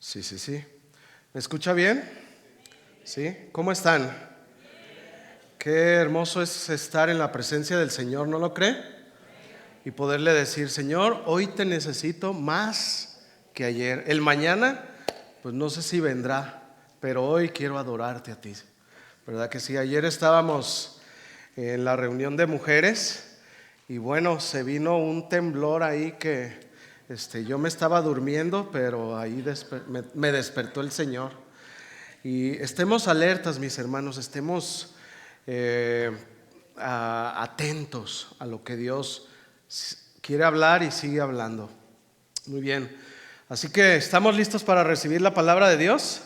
Sí, sí, sí. ¿Me escucha bien? ¿Sí? ¿Cómo están? Qué hermoso es estar en la presencia del Señor, ¿no lo cree? Y poderle decir, Señor, hoy te necesito más que ayer. El mañana, pues no sé si vendrá, pero hoy quiero adorarte a ti. ¿Verdad que sí? Ayer estábamos en la reunión de mujeres y bueno, se vino un temblor ahí que yo me estaba durmiendo, pero ahí me despertó el Señor. Y estemos alertas, mis hermanos, estemos atentos a lo que Dios quiere hablar y sigue hablando. Muy bien, así que ¿estamos listos para recibir la palabra de Dios?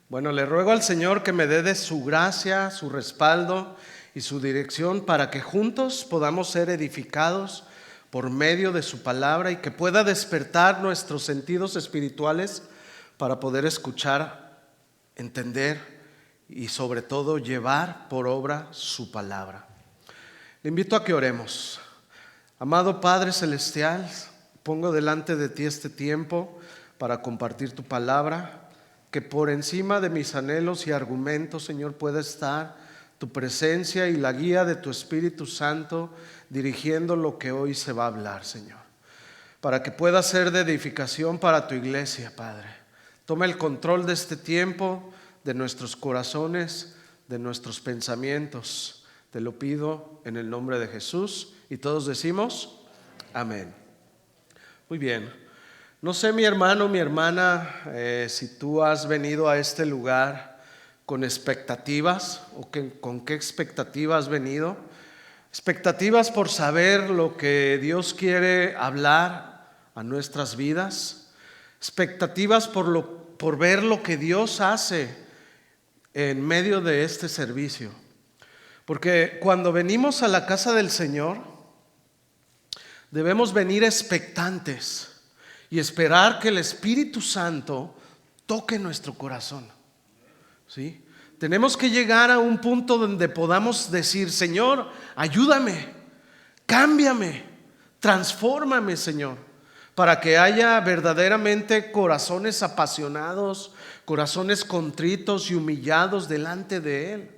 Bueno, le ruego al Señor que me dé de su gracia, su respaldo y su dirección para que juntos podamos ser edificados por medio de su palabra y que pueda despertar nuestros sentidos espirituales para poder escuchar, entender y sobre todo llevar por obra su palabra. Le invito a que oremos. Amado Padre Celestial, pongo delante de ti este tiempo para compartir tu palabra. Que por encima de mis anhelos y argumentos, Señor, pueda estar tu presencia y la guía de tu Espíritu Santo dirigiendo lo que hoy se va a hablar, Señor. Para que pueda ser de edificación para tu iglesia, Padre. Toma el control de este tiempo, de nuestros corazones, de nuestros pensamientos. Te lo pido en el nombre de Jesús. Y todos decimos, amén. Muy bien. No sé, mi hermano, mi hermana, si tú has venido a este lugar con expectativas o con qué expectativa has venido. Expectativas por saber lo que Dios quiere hablar a nuestras vidas. Expectativas por ver lo que Dios hace en medio de este servicio. Porque cuando venimos a la casa del Señor, debemos venir expectantes y esperar que el Espíritu Santo toque nuestro corazón. ¿Sí? Tenemos que llegar a un punto donde podamos decir, Señor, ayúdame, cámbiame, transfórmame, Señor, para que haya verdaderamente corazones apasionados, corazones contritos y humillados delante de Él.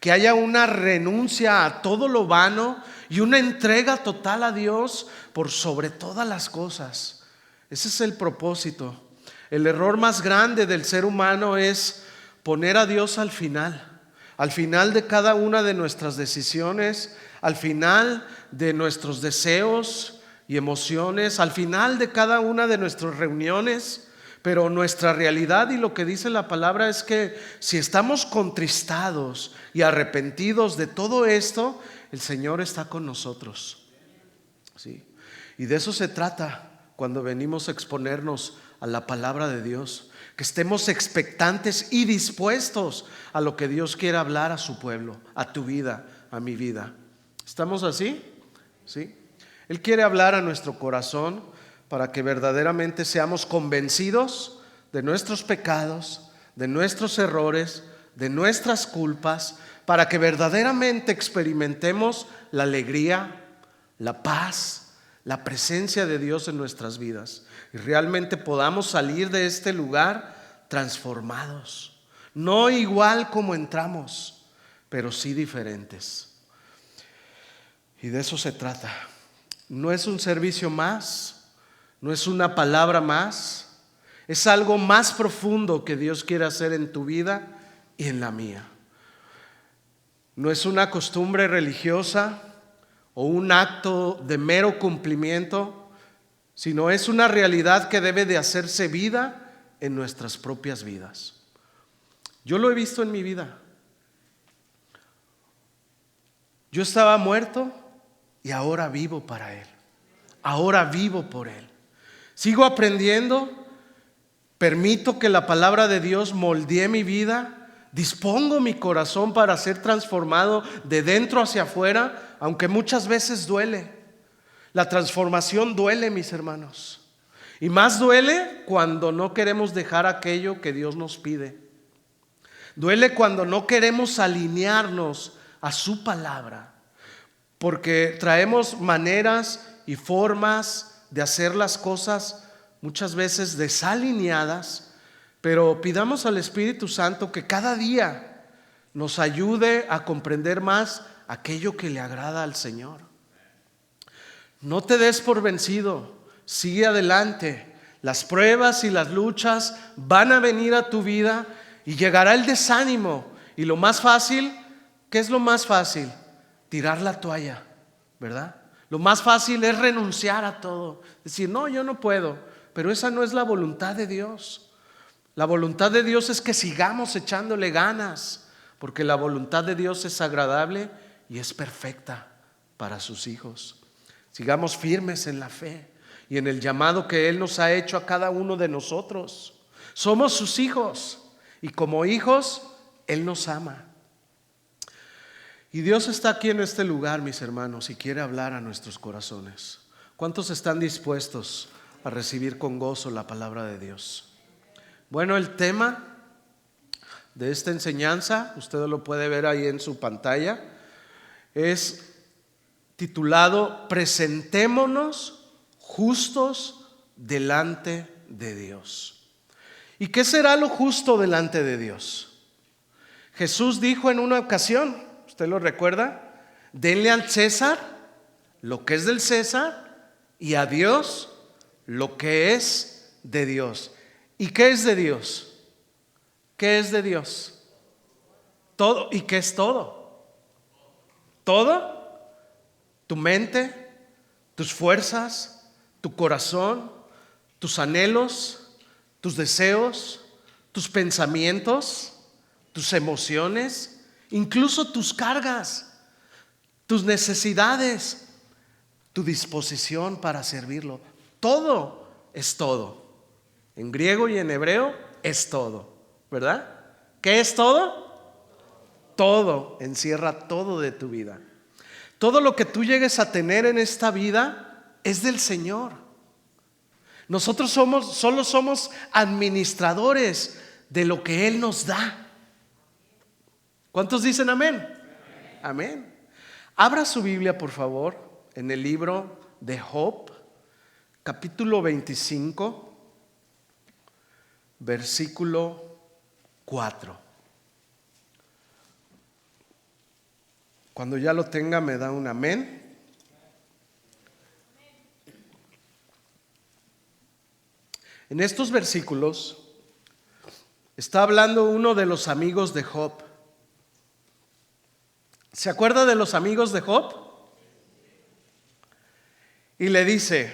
Que haya una renuncia a todo lo vano y una entrega total a Dios por sobre todas las cosas. Ese es el propósito. El error más grande del ser humano es poner a Dios al final de cada una de nuestras decisiones, al final de nuestros deseos y emociones, al final de cada una de nuestras reuniones. Pero nuestra realidad y lo que dice la palabra es que si estamos contristados y arrepentidos de todo esto, el Señor está con nosotros. ¿Sí? Y de eso se trata cuando venimos a exponernos a la palabra de Dios, que estemos expectantes y dispuestos a lo que Dios quiere hablar a su pueblo, a tu vida, a mi vida. ¿Estamos así? ¿Sí? Él quiere hablar a nuestro corazón para que verdaderamente seamos convencidos de nuestros pecados, de nuestros errores, de nuestras culpas, para que verdaderamente experimentemos la alegría, la paz, la presencia de Dios en nuestras vidas y realmente podamos salir de este lugar transformados, no igual como entramos, pero sí diferentes. Y de eso se trata. No es un servicio más, no es una palabra más, es algo más profundo que Dios quiere hacer en tu vida y en la mía. No es una costumbre religiosa o un acto de mero cumplimiento, sino es una realidad que debe de hacerse vida en nuestras propias vidas. Yo lo he visto en mi vida. Yo estaba muerto y ahora vivo para Él. Ahora vivo por Él. Sigo aprendiendo, permito que la palabra de Dios moldee mi vida. Dispongo mi corazón para ser transformado de dentro hacia afuera, aunque muchas veces duele. La transformación duele, mis hermanos. Y más duele cuando no queremos dejar aquello que Dios nos pide. Duele cuando no queremos alinearnos a su palabra, porque traemos maneras y formas de hacer las cosas muchas veces desalineadas, pero pidamos al Espíritu Santo que cada día nos ayude a comprender más aquello que le agrada al Señor. No te des por vencido, sigue adelante. Las pruebas y las luchas van a venir a tu vida y llegará el desánimo. Y lo más fácil, ¿qué es lo más fácil? Tirar la toalla, ¿verdad? Lo más fácil es renunciar a todo, decir, no, yo no puedo. Pero esa no es la voluntad de Dios. La voluntad de Dios es que sigamos echándole ganas, porque la voluntad de Dios es agradable y es perfecta para sus hijos. Sigamos firmes en la fe y en el llamado que Él nos ha hecho a cada uno de nosotros. Somos sus hijos y como hijos Él nos ama. Y Dios está aquí en este lugar, mis hermanos, y quiere hablar a nuestros corazones. ¿Cuántos están dispuestos a recibir con gozo la palabra de Dios? Bueno, el tema de esta enseñanza, usted lo puede ver ahí en su pantalla, es titulado Presentémonos justos delante de Dios. ¿Y qué será lo justo delante de Dios? Jesús dijo en una ocasión, ¿usted lo recuerda? Denle al César lo que es del César y a Dios lo que es de Dios. ¿Y qué es de Dios? ¿Qué es de Dios? Todo. ¿Y qué es todo? ¿Todo? Tu mente, tus fuerzas, tu corazón, tus anhelos, tus deseos, tus pensamientos, tus emociones, incluso tus cargas, tus necesidades, tu disposición para servirlo. Todo es todo. En griego y en hebreo es todo, ¿verdad? ¿Qué es todo? Todo encierra todo de tu vida. Todo lo que tú llegues a tener en esta vida es del Señor. Nosotros solo somos administradores de lo que Él nos da. ¿Cuántos dicen amén? Amén. Abra su Biblia, por favor, en el libro de Job, capítulo 25, versículo 4. Cuando ya lo tenga, me da un amén. En estos versículos está hablando uno de los amigos de Job. ¿Se acuerda de los amigos de Job? Y le dice,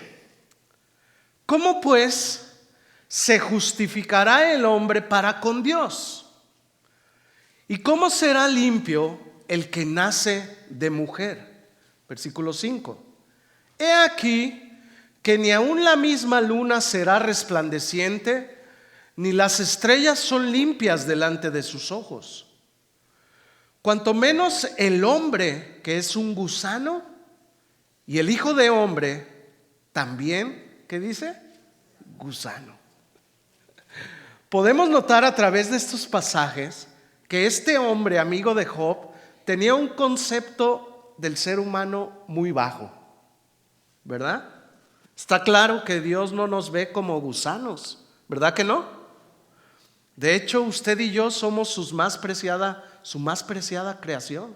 ¿cómo pues se justificará el hombre para con Dios? ¿Y cómo será limpio el que nace de mujer? Versículo 5. He aquí que ni aun la misma luna será resplandeciente, ni las estrellas son limpias delante de sus ojos. Cuanto menos el hombre, que es un gusano, y el hijo de hombre también, ¿qué dice? Gusano. Podemos notar a través de estos pasajes que este hombre, amigo de Job, tenía un concepto del ser humano muy bajo, ¿verdad? Está claro que Dios no nos ve como gusanos, ¿verdad que no? De hecho, usted y yo somos su más preciada creación.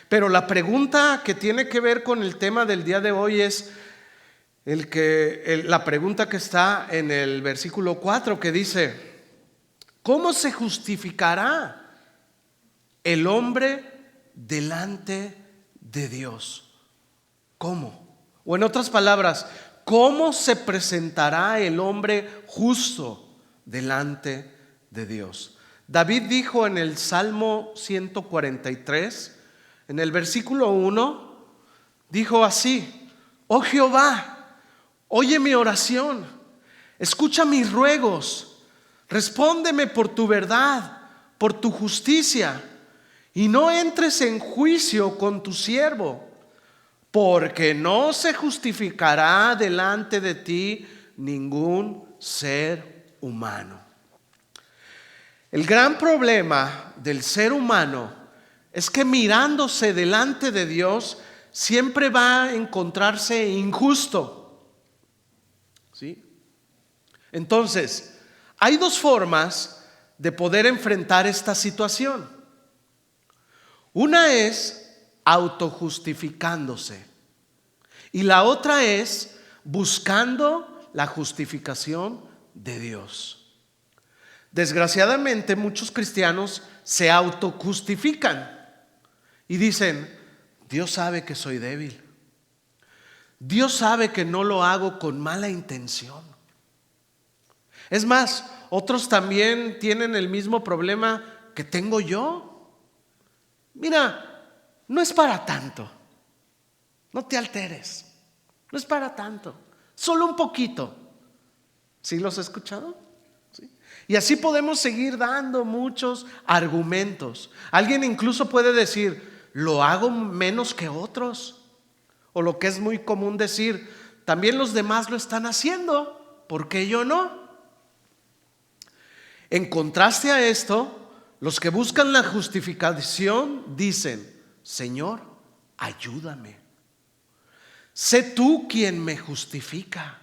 Pero la pregunta que tiene que ver con el tema del día de hoy es la pregunta que está en el versículo 4, que dice, ¿cómo se justificará el hombre delante de Dios? ¿Cómo? O en otras palabras, ¿cómo se presentará el hombre justo delante de Dios? David dijo en el Salmo 143, en el versículo 1, dijo así: oh Jehová, oye mi oración, escucha mis ruegos, respóndeme por tu verdad, por tu justicia, y no entres en juicio con tu siervo, porque no se justificará delante de ti ningún ser humano. El gran problema del ser humano es que mirándose delante de Dios siempre va a encontrarse injusto, ¿sí? Entonces, hay dos formas de poder enfrentar esta situación. Una es autojustificándose y la otra es buscando la justificación de Dios. Desgraciadamente, muchos cristianos se autojustifican y dicen: Dios sabe que soy débil. Dios sabe que no lo hago con mala intención. Es más, otros también tienen el mismo problema que tengo yo. Mira, no es para tanto. No te alteres. No es para tanto. Solo un poquito. ¿Sí los he escuchado? ¿Sí? Y así podemos seguir dando muchos argumentos. Alguien incluso puede decir: lo hago menos que otros. O lo que es muy común decir: también los demás lo están haciendo, ¿por qué yo no? En contraste a esto, los que buscan la justificación dicen: Señor, ayúdame. Sé tú quien me justifica.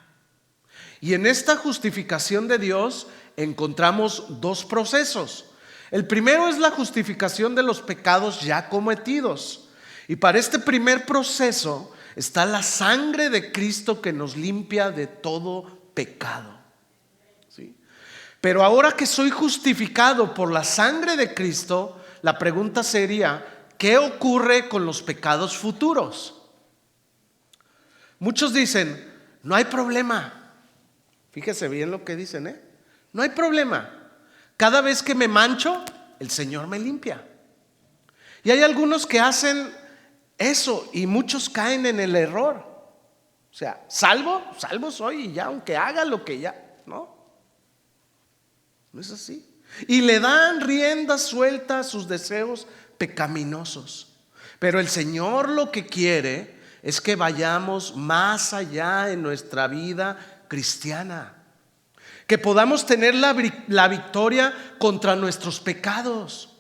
Y en esta justificación de Dios encontramos dos procesos. El primero es la justificación de los pecados ya cometidos. Y para este primer proceso está la sangre de Cristo que nos limpia de todo pecado. ¿Sí? Pero ahora que soy justificado por la sangre de Cristo, la pregunta sería: ¿qué ocurre con los pecados futuros? Muchos dicen: no hay problema. Fíjese bien lo que dicen, no hay problema. Cada vez que me mancho, el Señor me limpia. Y hay algunos que hacen eso y muchos caen en el error. O sea, salvo soy y ya, aunque haga lo que ya, no es así. Y le dan rienda suelta a sus deseos pecaminosos. Pero el Señor lo que quiere es que vayamos más allá en nuestra vida cristiana, que podamos tener la victoria contra nuestros pecados.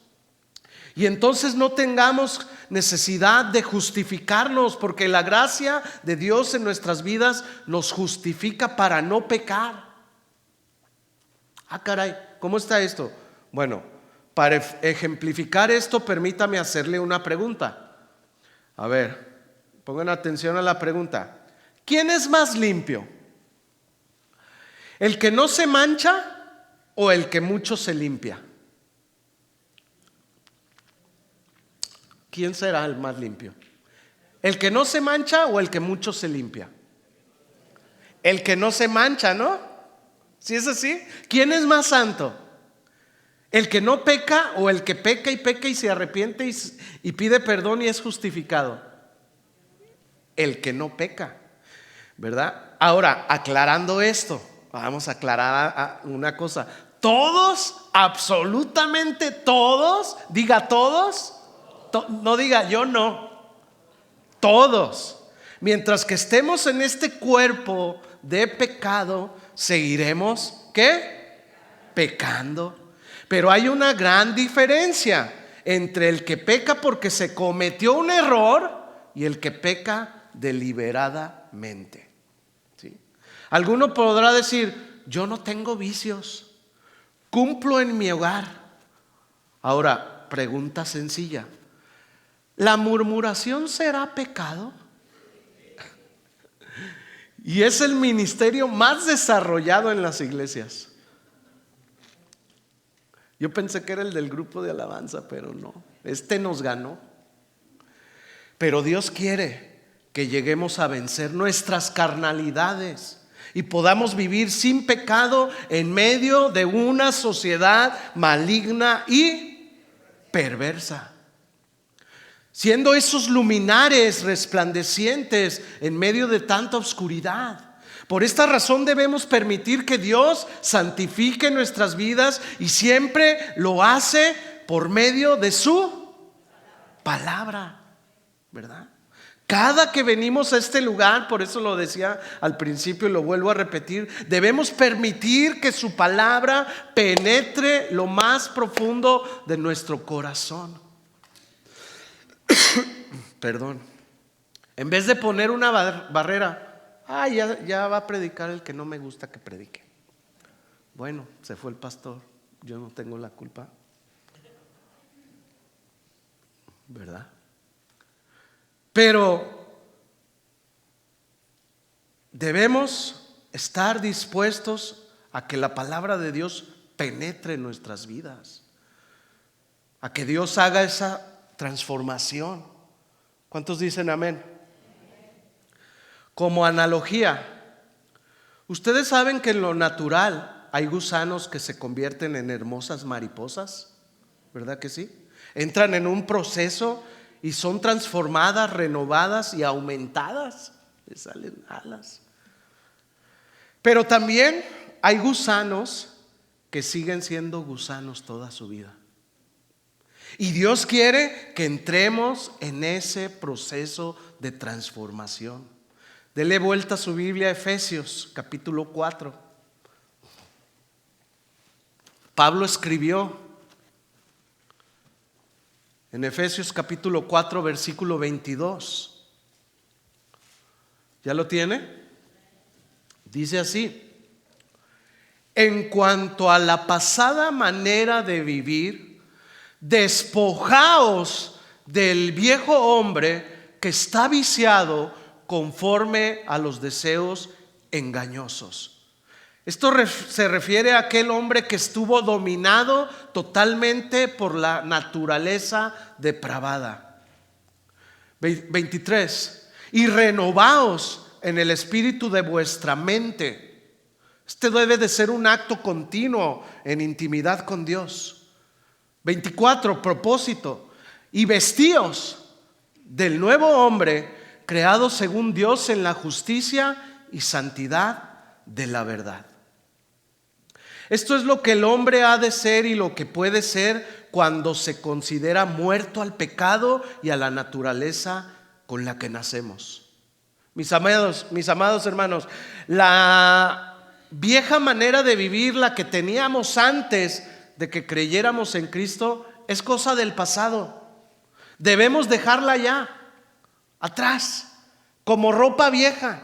Y entonces no tengamos necesidad de justificarnos, porque la gracia de Dios en nuestras vidas nos justifica para no pecar. Ah, caray, ¿cómo está esto? Bueno, para ejemplificar esto, permítame hacerle una pregunta. A ver, pongan atención a la pregunta. ¿Quién es más limpio? ¿El que no se mancha o el que mucho se limpia? ¿Quién será el más limpio? ¿El que no se mancha o el que mucho se limpia? El que no se mancha, ¿no? ¿Sí es así? ¿Quién es más santo? ¿El que no peca o el que peca y se arrepiente y pide perdón y es justificado? El que no peca, ¿verdad? Ahora, aclarando esto, vamos a aclarar una cosa. Todos, absolutamente todos, diga todos, no diga yo no, todos. Mientras que estemos en este cuerpo de pecado, seguiremos, ¿qué? Pecando. Pero hay una gran diferencia entre el que peca porque se cometió un error y el que peca deliberadamente. ¿Sí? Alguno podrá decir: yo no tengo vicios, cumplo en mi hogar. Ahora, pregunta sencilla: ¿la murmuración será pecado? Y es el ministerio más desarrollado en las iglesias. Yo pensé que era el del grupo de alabanza, pero no, nos ganó. Pero Dios quiere que lleguemos a vencer nuestras carnalidades y podamos vivir sin pecado en medio de una sociedad maligna y perversa, siendo esos luminares resplandecientes en medio de tanta oscuridad. Por esta razón debemos permitir que Dios santifique nuestras vidas, y siempre lo hace por medio de su palabra, ¿verdad? Cada que venimos a este lugar, por eso lo decía al principio y lo vuelvo a repetir, debemos permitir que su palabra penetre lo más profundo de nuestro corazón. Perdón. En vez de poner una barrera, ya va a predicar el que no me gusta que predique. Bueno, se fue el pastor, yo no tengo la culpa, ¿verdad? Pero debemos estar dispuestos a que la palabra de Dios penetre en nuestras vidas, a que Dios haga esa transformación. ¿Cuántos dicen amén? Como analogía, ustedes saben que en lo natural hay gusanos que se convierten en hermosas mariposas, ¿verdad que sí? Entran en un proceso y son transformadas, renovadas y aumentadas, les salen alas. Pero también hay gusanos que siguen siendo gusanos toda su vida. Y Dios quiere que entremos en ese proceso de transformación. Dele vuelta a su Biblia a Efesios capítulo 4. Pablo escribió en Efesios capítulo 4 versículo 22. ¿Ya lo tiene? Dice así: en cuanto a la pasada manera de vivir, despojaos del viejo hombre que está viciado conforme a los deseos engañosos. Esto se refiere a aquel hombre que estuvo dominado totalmente por la naturaleza depravada. 23. Y renovaos en el espíritu de vuestra mente. Este debe de ser un acto continuo en intimidad con Dios. 24, propósito. Y vestíos del nuevo hombre, creado según Dios en la justicia y santidad de la verdad. Esto es lo que el hombre ha de ser y lo que puede ser cuando se considera muerto al pecado y a la naturaleza con la que nacemos. Mis amados hermanos, la vieja manera de vivir, la que teníamos antes de que creyéramos en Cristo, es cosa del pasado. Debemos dejarla ya atrás, como ropa vieja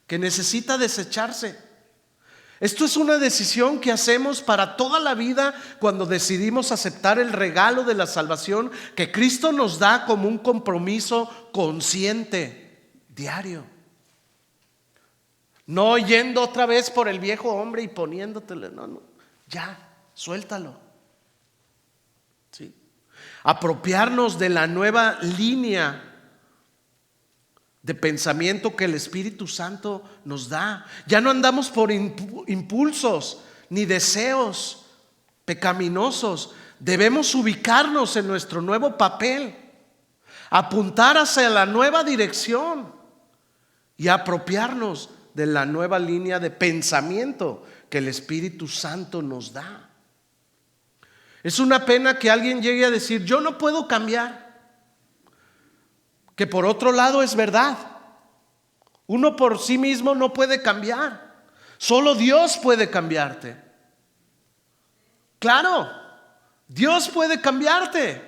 que necesita desecharse. Esto es una decisión que hacemos para toda la vida cuando decidimos aceptar el regalo de la salvación que Cristo nos da como un compromiso consciente, diario. No yendo otra vez por el viejo hombre y poniéndotele, no, ya. Suéltalo. ¿Sí? Apropiarnos de la nueva línea de pensamiento que el Espíritu Santo nos da. Ya no andamos por impulsos ni deseos pecaminosos. Debemos ubicarnos en nuestro nuevo papel, apuntar hacia la nueva dirección y apropiarnos de la nueva línea de pensamiento que el Espíritu Santo nos da. Es una pena que alguien llegue a decir: yo no puedo cambiar. Que por otro lado es verdad. Uno por sí mismo no puede cambiar. Solo Dios puede cambiarte. Claro, Dios puede cambiarte.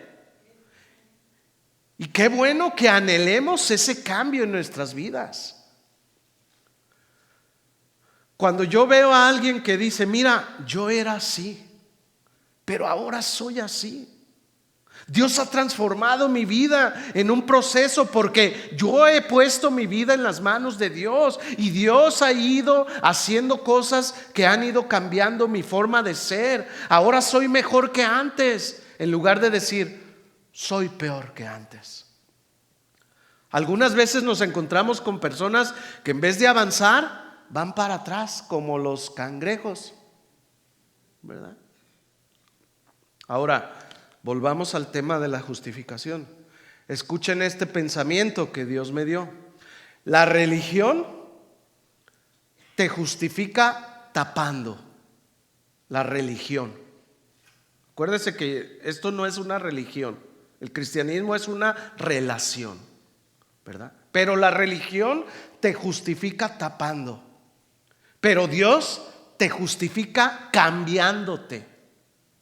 Y qué bueno que anhelemos ese cambio en nuestras vidas. Cuando yo veo a alguien que dice: mira, yo era así, pero ahora soy así. Dios ha transformado mi vida en un proceso porque yo he puesto mi vida en las manos de Dios y Dios ha ido haciendo cosas que han ido cambiando mi forma de ser. Ahora soy mejor que antes, en lugar de decir soy peor que antes. Algunas veces nos encontramos con personas que en vez de avanzar van para atrás como los cangrejos, ¿verdad? Ahora, volvamos al tema de la justificación. Escuchen este pensamiento que Dios me dio. La religión te justifica tapando. La religión. Acuérdese que esto no es una religión. El cristianismo es una relación, ¿verdad? Pero la religión te justifica tapando. Pero Dios te justifica cambiándote.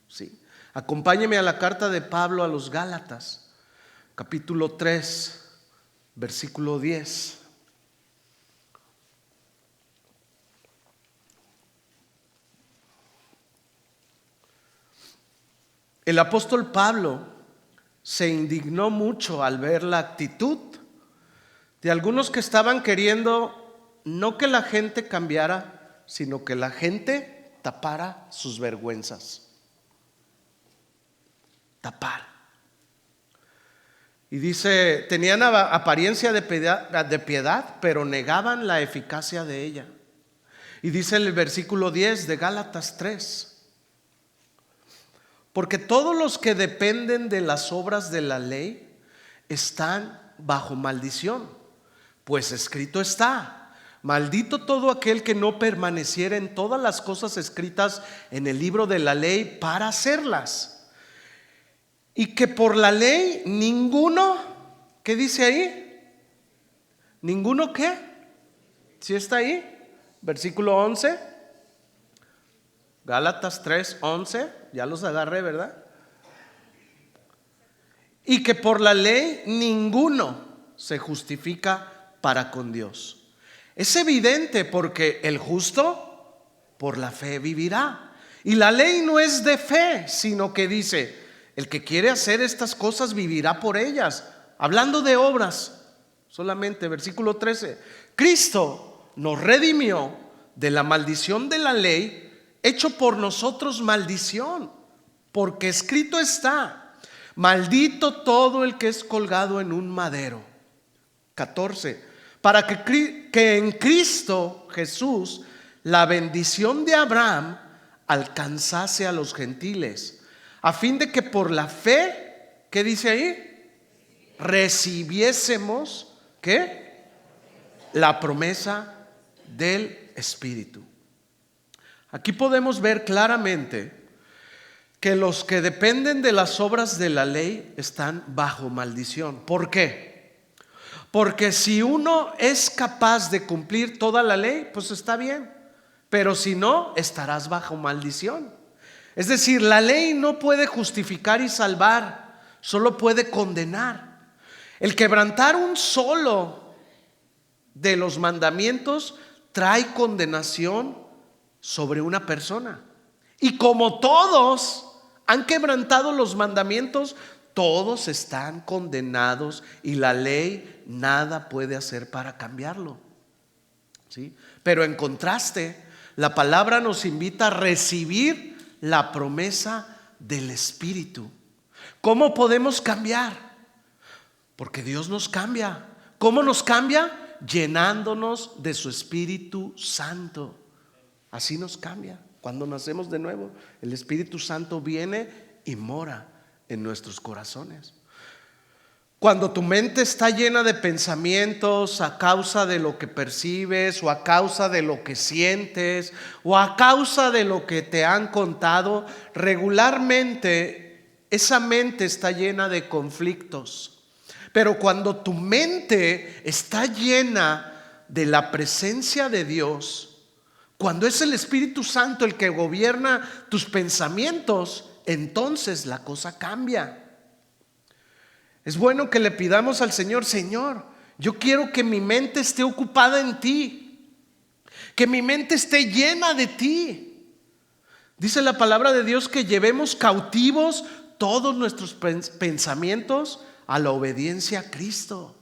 ¿Sí? Acompáñeme a la carta de Pablo a los Gálatas, capítulo 3, versículo 10. El apóstol Pablo se indignó mucho al ver la actitud de algunos que estaban queriendo no que la gente cambiara, sino que la gente tapara sus vergüenzas. Tapar. Y dice, tenían apariencia de piedad, pero negaban la eficacia de ella. Y dice el versículo 10 de Gálatas 3: porque todos los que dependen de las obras de la ley están bajo maldición, pues escrito está: maldito todo aquel que no permaneciera en todas las cosas escritas en el libro de la ley para hacerlas. Y que por la ley ninguno, ¿qué dice ahí? ¿Ninguno qué? ¿Sí está ahí? Versículo 11, Gálatas 3:11, ya los agarré, ¿verdad? Y que por la ley ninguno se justifica para con Dios. Es evidente, porque el justo por la fe vivirá. Y la ley no es de fe, sino que dice: el que quiere hacer estas cosas vivirá por ellas. Hablando de obras solamente, versículo 13: Cristo nos redimió de la maldición de la ley, hecho por nosotros maldición, porque escrito está: maldito todo el que es colgado en un madero. 14: para que en Cristo Jesús la bendición de Abraham alcanzase a los gentiles, a fin de que por la fe, ¿qué dice ahí? Recibiésemos, ¿qué? La promesa del Espíritu. Aquí podemos ver claramente que los que dependen de las obras de la ley están bajo maldición. ¿Por qué? Porque si uno es capaz de cumplir toda la ley, pues está bien, pero si no, estarás bajo maldición. Es decir, la ley no puede justificar y salvar, solo puede condenar. El quebrantar un solo de los mandamientos trae condenación sobre una persona. Y como todos han quebrantado los mandamientos, todos están condenados, y la ley nada puede hacer para cambiarlo. ¿Sí? Pero en contraste, la palabra nos invita a recibir la promesa del Espíritu. ¿Cómo podemos cambiar? Porque Dios nos cambia. ¿Cómo nos cambia? Llenándonos de su Espíritu Santo. Así nos cambia. Cuando nacemos de nuevo, el Espíritu Santo viene y mora en nuestros corazones. Cuando tu mente está llena de pensamientos a causa de lo que percibes, o a causa de lo que sientes, o a causa de lo que te han contado, regularmente esa mente está llena de conflictos. Pero cuando tu mente está llena de la presencia de Dios, cuando es el Espíritu Santo el que gobierna tus pensamientos, entonces la cosa cambia. Es bueno que le pidamos al Señor: Señor, yo quiero que mi mente esté ocupada en ti, que mi mente esté llena de ti. Dice la palabra de Dios que llevemos cautivos todos nuestros pensamientos a la obediencia a Cristo.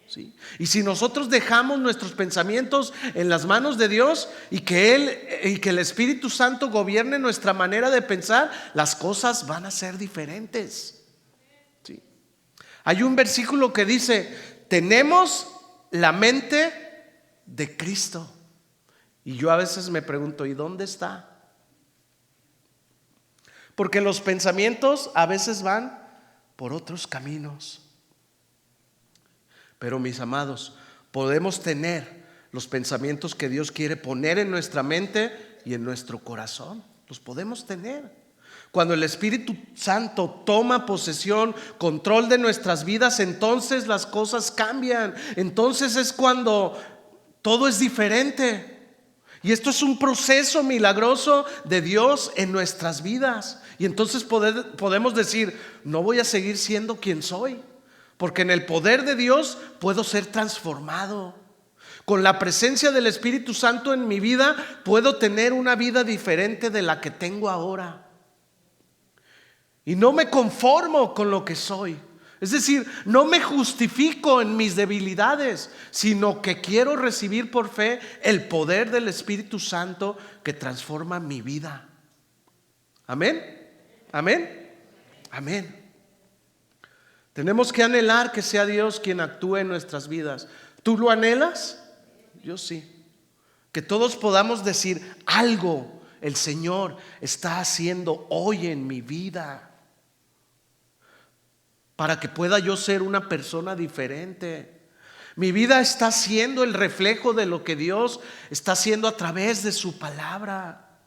¿Sí? Y si nosotros dejamos nuestros pensamientos en las manos de Dios, y que el Espíritu Santo gobierne nuestra manera de pensar, las cosas van a ser diferentes. ¿Sí? Hay un versículo que dice: tenemos la mente de Cristo. Y yo a veces me pregunto: ¿y dónde está? Porque los pensamientos a veces van por otros caminos. Pero mis amados, podemos tener los pensamientos que Dios quiere poner en nuestra mente y en nuestro corazón. Los podemos tener. Cuando el Espíritu Santo toma posesión, control de nuestras vidas, entonces las cosas cambian. Entonces es cuando todo es diferente. Y esto es un proceso milagroso de Dios en nuestras vidas. Y entonces podemos decir: no voy a seguir siendo quien soy, porque en el poder de Dios puedo ser transformado. Con la presencia del Espíritu Santo en mi vida, puedo tener una vida diferente de la que tengo ahora. Y no me conformo con lo que soy. Es decir, no me justifico en mis debilidades, sino que quiero recibir por fe el poder del Espíritu Santo que transforma mi vida. Amén. Amén. Amén. Tenemos que anhelar que sea Dios quien actúe en nuestras vidas. ¿Tú lo anhelas? Yo sí. Que todos podamos decir algo el Señor está haciendo hoy en mi vida, para que pueda yo ser una persona diferente. Mi vida está siendo el reflejo de lo que Dios está haciendo a través de su palabra.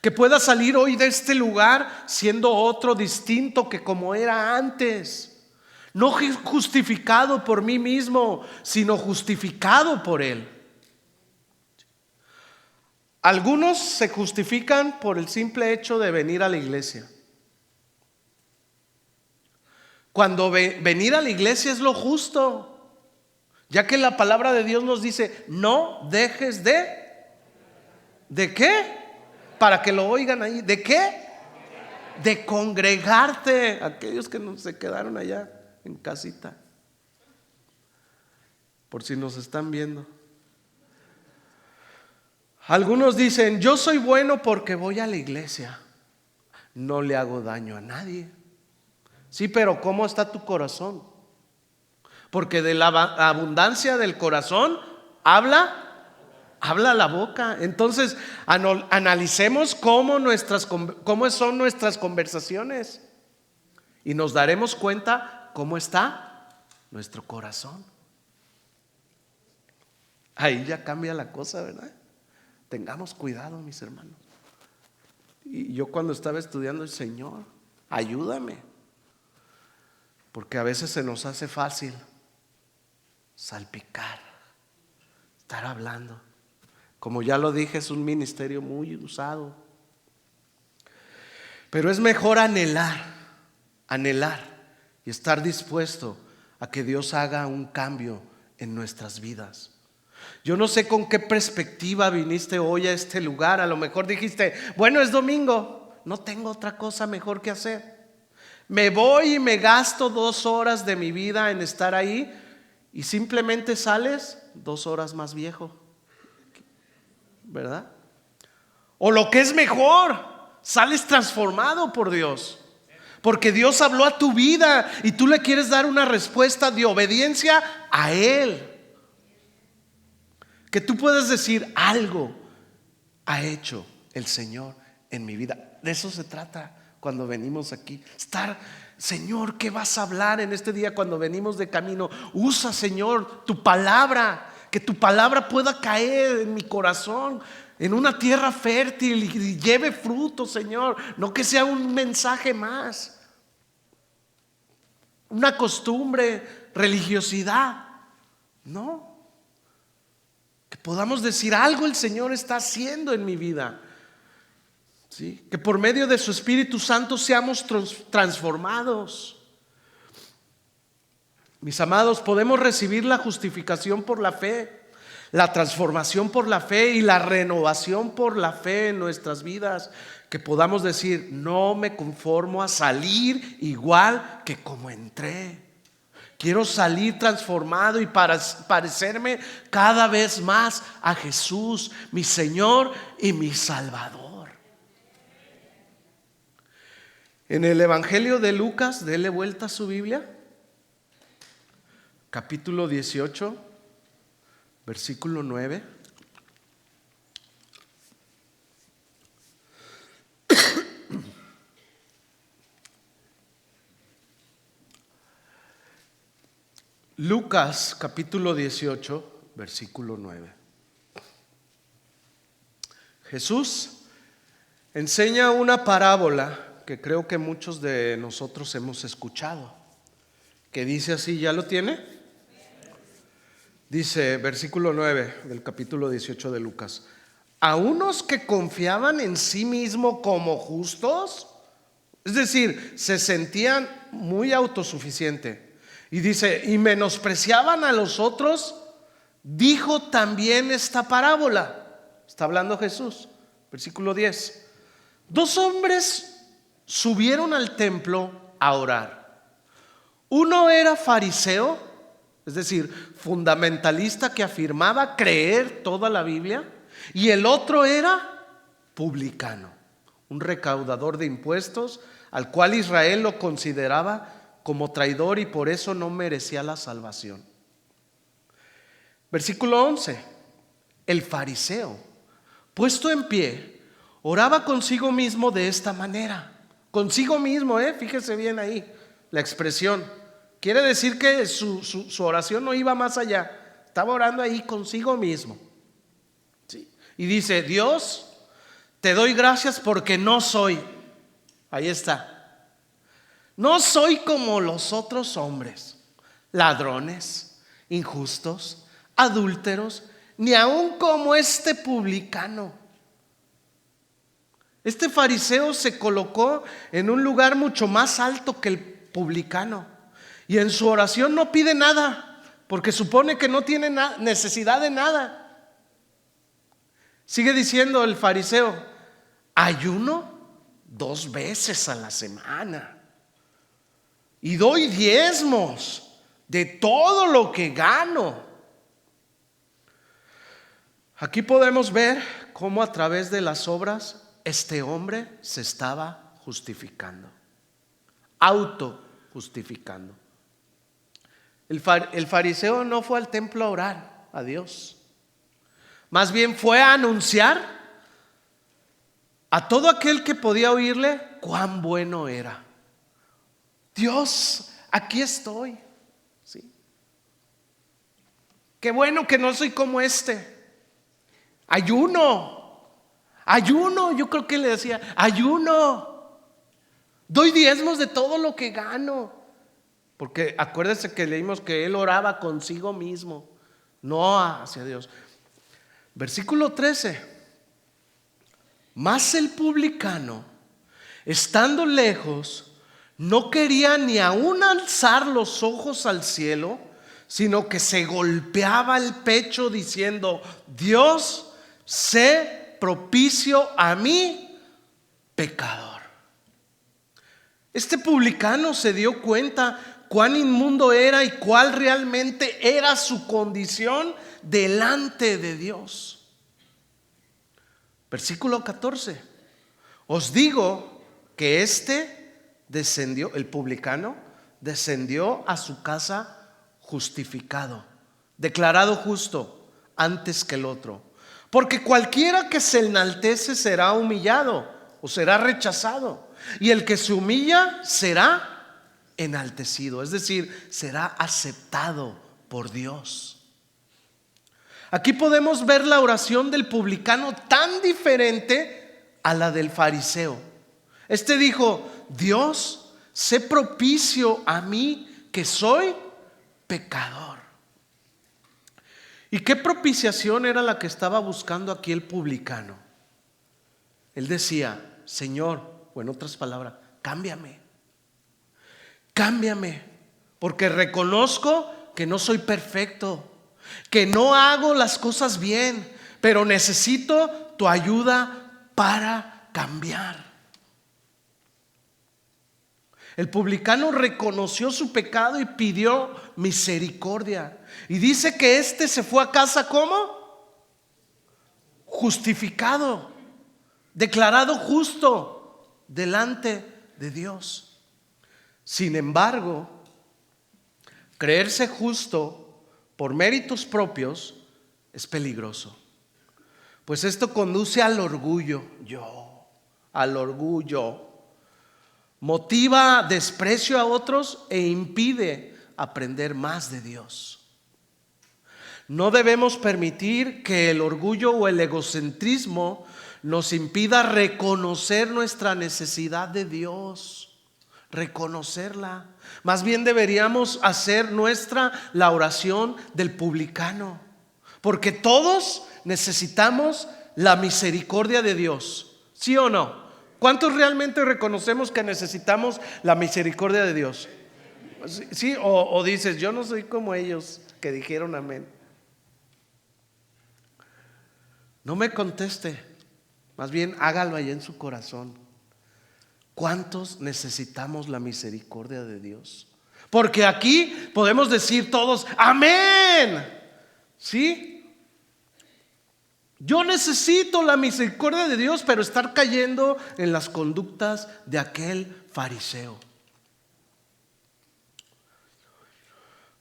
Que pueda salir hoy de este lugar siendo otro distinto que como era antes. No justificado por mí mismo, sino justificado por Él. Algunos se justifican por el simple hecho de venir a la iglesia. Cuando venir a la iglesia es lo justo, ya que la palabra de Dios nos dice: no dejes ¿de qué? Para que lo oigan ahí. ¿De qué? De congregarte. Aquellos que no se quedaron allá en casita, por si nos están viendo. Algunos dicen: yo soy bueno porque voy a la iglesia, no le hago daño a nadie. Sí, pero ¿cómo está tu corazón? Porque de la abundancia del corazón habla la boca. Entonces analicemos cómo son nuestras conversaciones, y nos daremos cuenta cómo está nuestro corazón. Ahí ya cambia la cosa, ¿verdad? Tengamos cuidado, mis hermanos. Y yo cuando estaba estudiando, el Señor, ayúdame, porque a veces se nos hace fácil salpicar, estar hablando. Como ya lo dije, es un ministerio muy usado. Pero es mejor anhelar y estar dispuesto a que Dios haga un cambio en nuestras vidas. Yo no sé con qué perspectiva viniste hoy a este lugar. A lo mejor dijiste: bueno, es domingo, no tengo otra cosa mejor que hacer. Me voy y me gasto 2 horas de mi vida en estar ahí, y simplemente sales 2 horas más viejo, ¿verdad? O lo que es mejor, sales transformado por Dios, porque Dios habló a tu vida y tú le quieres dar una respuesta de obediencia a Él. Que tú puedas decir: algo ha hecho el Señor en mi vida. De eso se trata cuando venimos aquí. Señor, ¿qué vas a hablar en este día cuando venimos de camino? Usa, Señor, tu palabra, que tu palabra pueda caer en mi corazón, en una tierra fértil, y lleve fruto, Señor. No que sea un mensaje más, una costumbre, religiosidad. No, que podamos decir: algo el Señor está haciendo en mi vida. ¿Sí? Que por medio de su Espíritu Santo seamos transformados. Mis amados, podemos recibir la justificación por la fe, la transformación por la fe y la renovación por la fe en nuestras vidas. Que podamos decir: no me conformo a salir igual que como entré. Quiero salir transformado y parecerme cada vez más a Jesús, mi Señor y mi Salvador. En el Evangelio de Lucas, dele vuelta a su Biblia, capítulo 18, versículo 9. Lucas capítulo 18, versículo 9. Jesús enseña una parábola que creo que muchos de nosotros hemos escuchado, que dice así. ¿Ya lo tiene? Dice, versículo 9 del capítulo 18 de Lucas: a unos que confiaban en sí mismos como justos, es decir, se sentían muy autosuficientes, y dice, y menospreciaban a los otros, dijo también esta parábola. Está hablando Jesús. Versículo 10: 2 hombres subieron al templo a orar. Uno era fariseo, es decir, fundamentalista que afirmaba creer toda la Biblia, y el otro era publicano, un recaudador de impuestos al cual Israel lo consideraba como traidor y por eso no merecía la salvación. Versículo 11. El fariseo, puesto en pie, oraba consigo mismo de esta manera. Consigo mismo, fíjese bien ahí la expresión. Quiere decir que su oración no iba más allá. Estaba orando ahí consigo mismo. ¿Sí? Y dice: Dios, te doy gracias porque no soy. Ahí está. No soy como los otros hombres, ladrones, injustos, adúlteros, ni aun como este publicano. Este fariseo se colocó en un lugar mucho más alto que el publicano, y en su oración no pide nada, porque supone que no tiene necesidad de nada. Sigue diciendo el fariseo: ayuno 2 veces a la semana y doy diezmos de todo lo que gano. Aquí podemos ver cómo a través de las obras este hombre se estaba justificando, autojustificando. El fariseo no fue al templo a orar a Dios, más bien fue a anunciar a todo aquel que podía oírle cuán bueno era. Dios, aquí estoy. ¿Sí? Qué bueno que no soy como este. Ayuno, yo creo que le decía: ayuno, doy diezmos de todo lo que gano. Porque acuérdense que leímos que él oraba consigo mismo, no hacia Dios. Versículo 13. Mas el publicano, estando lejos, no quería ni aún alzar los ojos al cielo, sino que se golpeaba el pecho diciendo: Dios, sé propicio a mí, pecador. Este publicano se dio cuenta cuán inmundo era y cuál realmente era su condición delante de Dios. Versículo 14. Os digo que descendió, el publicano descendió a su casa justificado, declarado justo antes que el otro. Porque cualquiera que se enaltece será humillado o será rechazado, y el que se humilla será enaltecido, es decir, será aceptado por Dios. Aquí podemos ver la oración del publicano tan diferente a la del fariseo. Este dijo: Dios, sé propicio a mí que soy pecador. ¿Y qué propiciación era la que estaba buscando aquí el publicano? Él decía: Señor, o en otras palabras, cámbiame, porque reconozco que no soy perfecto, que no hago las cosas bien, pero necesito tu ayuda para cambiar. El publicano reconoció su pecado y pidió misericordia. Y dice que se fue a casa ¿cómo? Justificado, declarado justo delante de Dios. Sin embargo, creerse justo por méritos propios es peligroso, pues esto conduce al orgullo. Motiva desprecio a otros e impide aprender más de Dios. No debemos permitir que el orgullo o el egocentrismo nos impida reconocer nuestra necesidad de Dios, reconocerla. Más bien deberíamos hacer nuestra la oración del publicano, porque todos necesitamos la misericordia de Dios, ¿sí o no? ¿Cuántos realmente reconocemos que necesitamos la misericordia de Dios? ¿Sí? O dices: yo no soy como ellos que dijeron amén. No me conteste, más bien hágalo allá en su corazón. ¿Cuántos necesitamos la misericordia de Dios? Porque aquí podemos decir todos, amén. ¿Sí? Yo necesito la misericordia de Dios, pero estar cayendo en las conductas de aquel fariseo.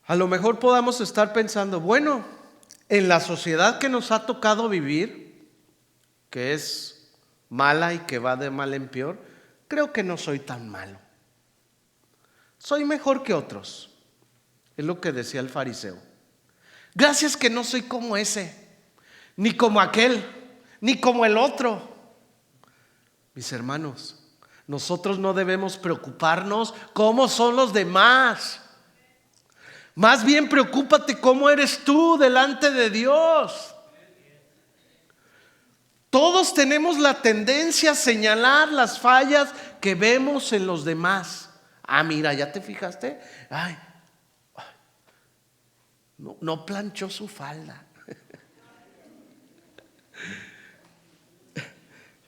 A lo mejor podamos estar pensando, bueno, en la sociedad que nos ha tocado vivir, que es mala y que va de mal en peor, creo que no soy tan malo. Soy mejor que otros. Es lo que decía el fariseo. Gracias que no soy como ese, ni como aquel, ni como el otro. Mis hermanos, nosotros no debemos preocuparnos cómo son los demás. Más bien preocúpate cómo eres tú delante de Dios. Todos tenemos la tendencia a señalar las fallas que vemos en los demás. Ah, mira, ¿ya te fijaste? Ay, no planchó su falda.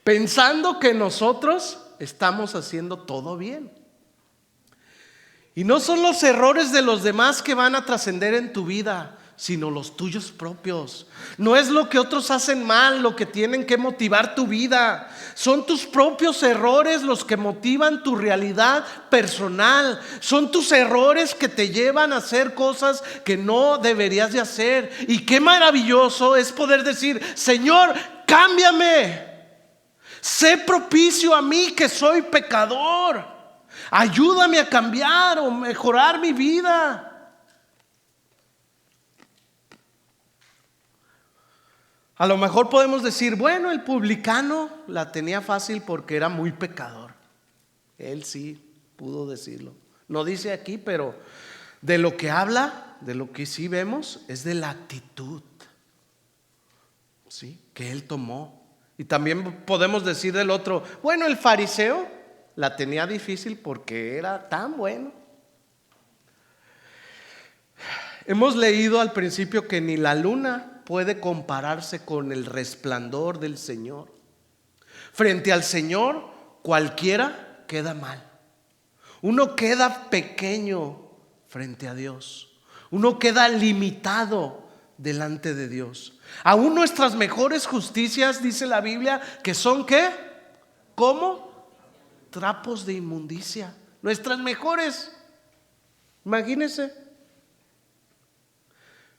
Pensando que nosotros estamos haciendo todo bien. Y no son los errores de los demás que van a trascender en tu vida, sino los tuyos propios. No es lo que otros hacen mal lo que tienen que motivar tu vida. Son tus propios errores los que motivan tu realidad personal. Son tus errores que te llevan a hacer cosas que no deberías de hacer. Y qué maravilloso es poder decir, Señor, cámbiame. Sé propicio a mí que soy pecador. Ayúdame a cambiar o mejorar mi vida. A lo mejor podemos decir, bueno, el publicano la tenía fácil porque era muy pecador. Él sí pudo decirlo. No dice aquí, pero de lo que habla, de lo que sí vemos, es de la actitud, ¿sí?, que él tomó. Y también podemos decir del otro, bueno, el fariseo la tenía difícil porque era tan bueno. Hemos leído al principio que ni la luna puede compararse con el resplandor del Señor. Frente al Señor, cualquiera queda mal. Uno queda pequeño frente a Dios. Uno queda limitado delante de Dios. Aún nuestras mejores justicias, dice la Biblia, que son ¿qué? ¿Cómo? Trapos de inmundicia. Nuestras mejores. Imagínense.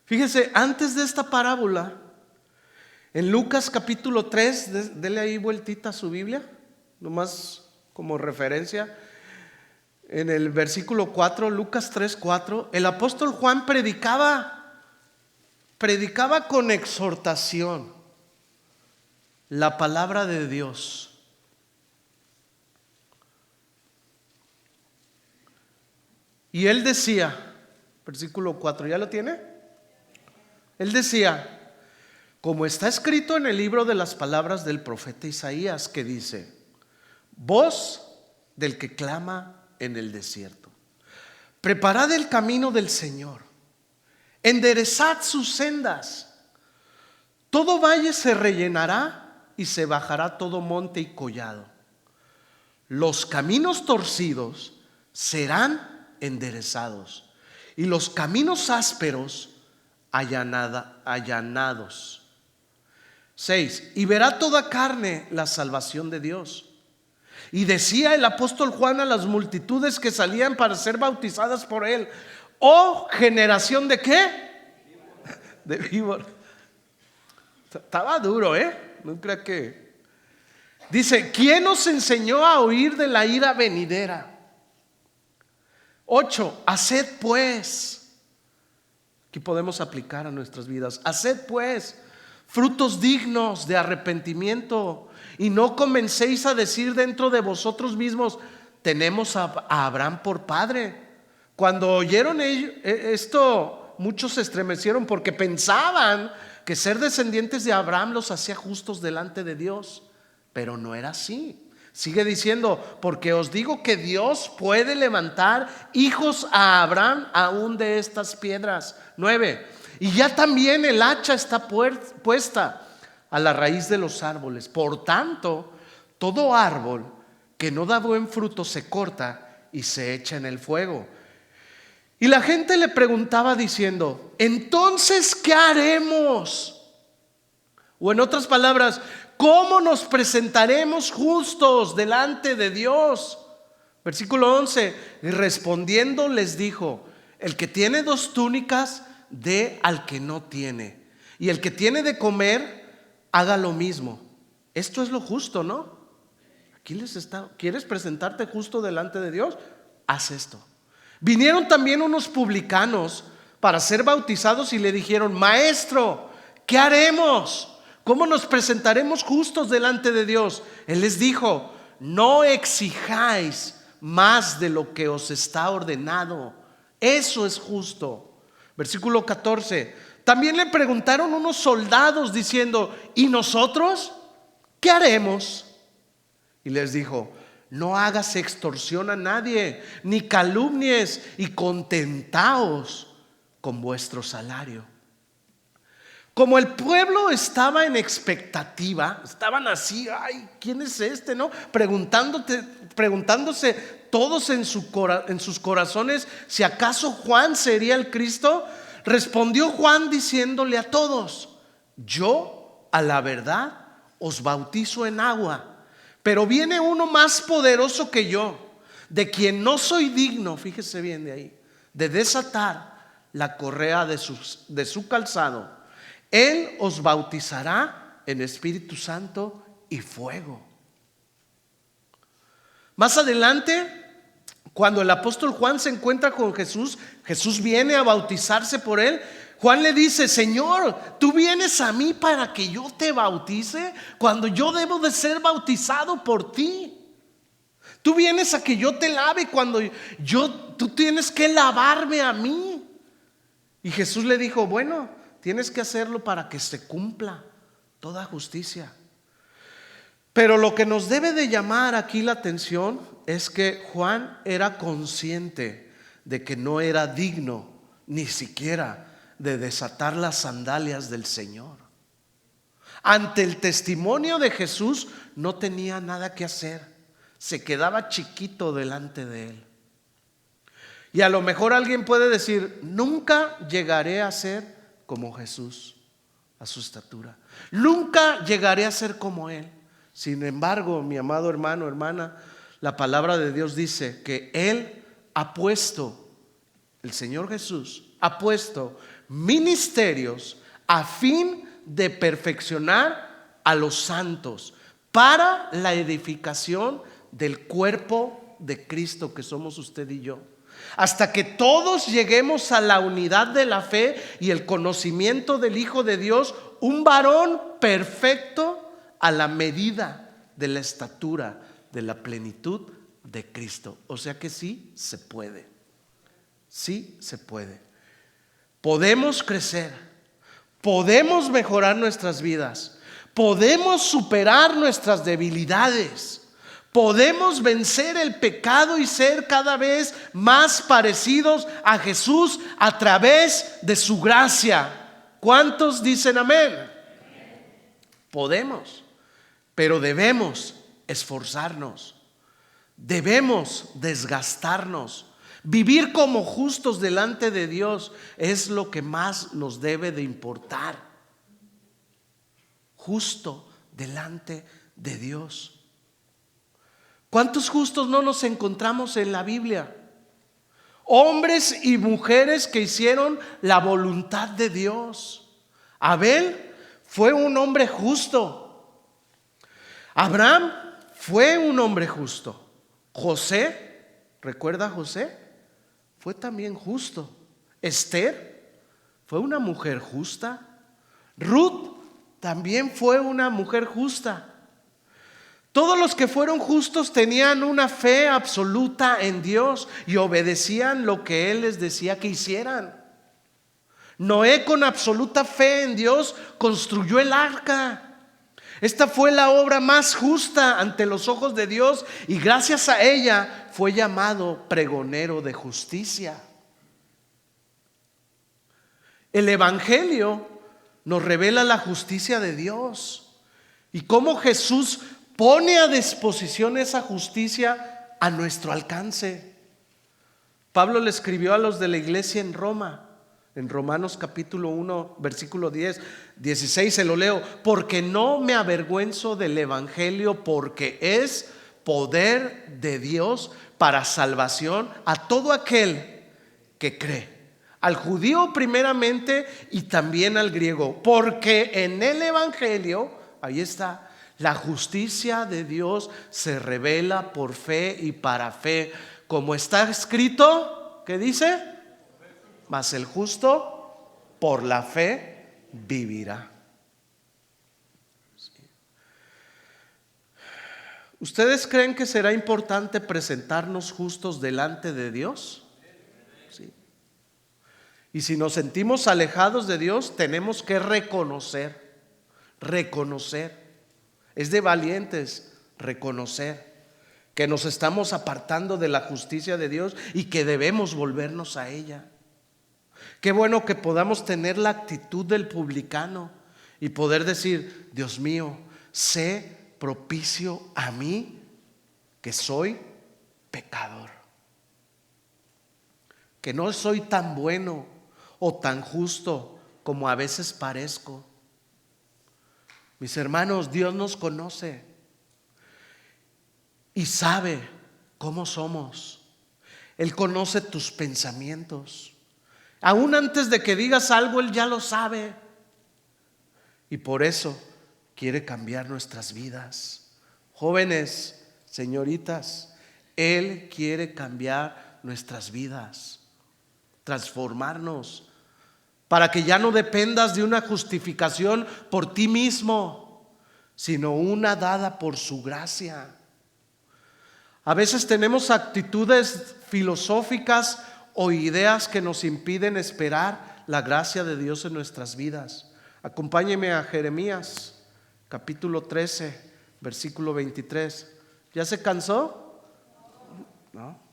Fíjese, antes de esta parábola, en Lucas capítulo 3, dele ahí vueltita a su Biblia, nomás como referencia. En el versículo 4, Lucas 3:4, el apóstol Juan predicaba con exhortación la palabra de Dios. Y él decía, versículo 4, ¿ya lo tiene? Él decía, como está escrito en el libro de las palabras del profeta Isaías, que dice, voz del que clama en el desierto, preparad el camino del Señor, enderezad sus sendas, todo valle se rellenará y se bajará todo monte y collado, los caminos torcidos serán enderezados y los caminos ásperos allanados. 6. Y verá toda carne la salvación de Dios. Y decía el apóstol Juan a las multitudes que salían para ser bautizadas por él, oh generación de ¿qué? De víboras. Estaba duro, no crea que. Dice, ¿quién os enseñó a oír de la ira venidera? 8. Haced pues, aquí podemos aplicar a nuestras vidas, haced pues frutos dignos de arrepentimiento y no comencéis a decir dentro de vosotros mismos, tenemos a Abraham por padre. Cuando oyeron esto, muchos se estremecieron porque pensaban que ser descendientes de Abraham los hacía justos delante de Dios, pero no era así. Sigue diciendo, porque os digo que Dios puede levantar hijos a Abraham aún de estas piedras. 9. Y ya también el hacha está puesta a la raíz de los árboles. Por tanto, todo árbol que no da buen fruto se corta y se echa en el fuego. Y la gente le preguntaba diciendo: entonces, ¿qué haremos? O en otras palabras, ¿cómo nos presentaremos justos delante de Dios? Versículo 11, y respondiendo les dijo: el que tiene 2 túnicas, dé al que no tiene, y el que tiene de comer, haga lo mismo. Esto es lo justo, ¿no? Aquí les está. ¿Quieres presentarte justo delante de Dios? Haz esto. Vinieron también unos publicanos para ser bautizados y le dijeron: maestro, ¿qué haremos? ¿Cómo nos presentaremos justos delante de Dios? Él les dijo: no exijáis más de lo que os está ordenado. Eso es justo. Versículo 14. También le preguntaron unos soldados diciendo: ¿y nosotros qué haremos? Y les dijo: no hagas extorsión a nadie, ni calumnies, y contentaos con vuestro salario. Como el pueblo estaba en expectativa, estaban así: ay, ¿quién es este? ¿No? Preguntándose todos en sus corazones si acaso Juan sería el Cristo. Respondió Juan diciéndole a todos: yo, a la verdad, os bautizo en agua, pero viene uno más poderoso que yo, de quien no soy digno, fíjese bien de ahí, de desatar la correa de su calzado. Él os bautizará en Espíritu Santo y fuego. Más adelante, cuando el apóstol Juan se encuentra con Jesús, Jesús viene a bautizarse por él. Juan le dice: Señor, ¿tú vienes a mí para que yo te bautice cuando yo debo de ser bautizado por ti? Tú vienes a que yo te lave cuando tú tienes que lavarme a mí. Y Jesús le dijo: bueno, tienes que hacerlo para que se cumpla toda justicia. Pero lo que nos debe de llamar aquí la atención es que Juan era consciente de que no era digno ni siquiera de desatar las sandalias del Señor. Ante el testimonio de Jesús no tenía nada que hacer, se quedaba chiquito delante de él. Y a lo mejor alguien puede decir: nunca llegaré a ser como Jesús a su estatura, nunca llegaré a ser como él. Sin embargo, mi amado hermano, hermana, la palabra de Dios dice que Él ha puesto, el Señor Jesús ha puesto ministerios a fin de perfeccionar a los santos para la edificación del cuerpo de Cristo, que somos usted y yo, hasta que todos lleguemos a la unidad de la fe y el conocimiento del Hijo de Dios, un varón perfecto a la medida de la estatura de la plenitud de Cristo. O sea que sí se puede. Sí se puede. Podemos crecer, podemos mejorar nuestras vidas, podemos superar nuestras debilidades, podemos vencer el pecado y ser cada vez más parecidos a Jesús a través de su gracia. ¿Cuántos dicen amén? Podemos. Pero debemos esforzarnos, debemos desgastarnos. Vivir como justos delante de Dios es lo que más nos debe de importar. Justo delante de Dios. ¿Cuántos justos no nos encontramos en la Biblia? Hombres y mujeres que hicieron la voluntad de Dios. Abel fue un hombre justo. Abraham fue un hombre justo. José, ¿recuerda a José? Fue también justo. Esther fue una mujer justa. Ruth también fue una mujer justa. Todos los que fueron justos tenían una fe absoluta en Dios y obedecían lo que Él les decía que hicieran. Noé, con absoluta fe en Dios, construyó el arca. Esta fue la obra más justa ante los ojos de Dios y gracias a ella fue llamado pregonero de justicia. El Evangelio nos revela la justicia de Dios y cómo Jesús pone a disposición esa justicia a nuestro alcance. Pablo le escribió a los de la iglesia en Roma, en Romanos capítulo 1, versículo 16, se lo leo: porque no me avergüenzo del evangelio, porque es poder de Dios para salvación a todo aquel que cree, al judío primeramente y también al griego, porque en el evangelio, ahí está, la justicia de Dios se revela por fe y para fe, como está escrito, ¿qué dice? Mas el justo por la fe vivirá. ¿Ustedes creen que será importante presentarnos justos delante de Dios? Sí. Y si nos sentimos alejados de Dios, tenemos que reconocer. Es de valientes reconocer que nos estamos apartando de la justicia de Dios y que debemos volvernos a ella. Qué bueno que podamos tener la actitud del publicano y poder decir: Dios mío, sé propicio a mí, que soy pecador, que no soy tan bueno o tan justo como a veces parezco. Mis hermanos, Dios nos conoce y sabe cómo somos. Él conoce tus pensamientos. Aún antes de que digas algo, Él ya lo sabe. Y por eso quiere cambiar nuestras vidas. Jóvenes, señoritas, Él quiere cambiar nuestras vidas, transformarnos, para que ya no dependas de una justificación por ti mismo, sino una dada por su gracia. A veces tenemos actitudes filosóficas o ideas que nos impiden esperar la gracia de Dios en nuestras vidas. Acompáñeme a Jeremías capítulo 13, versículo 23. ¿Ya se cansó? ¿No?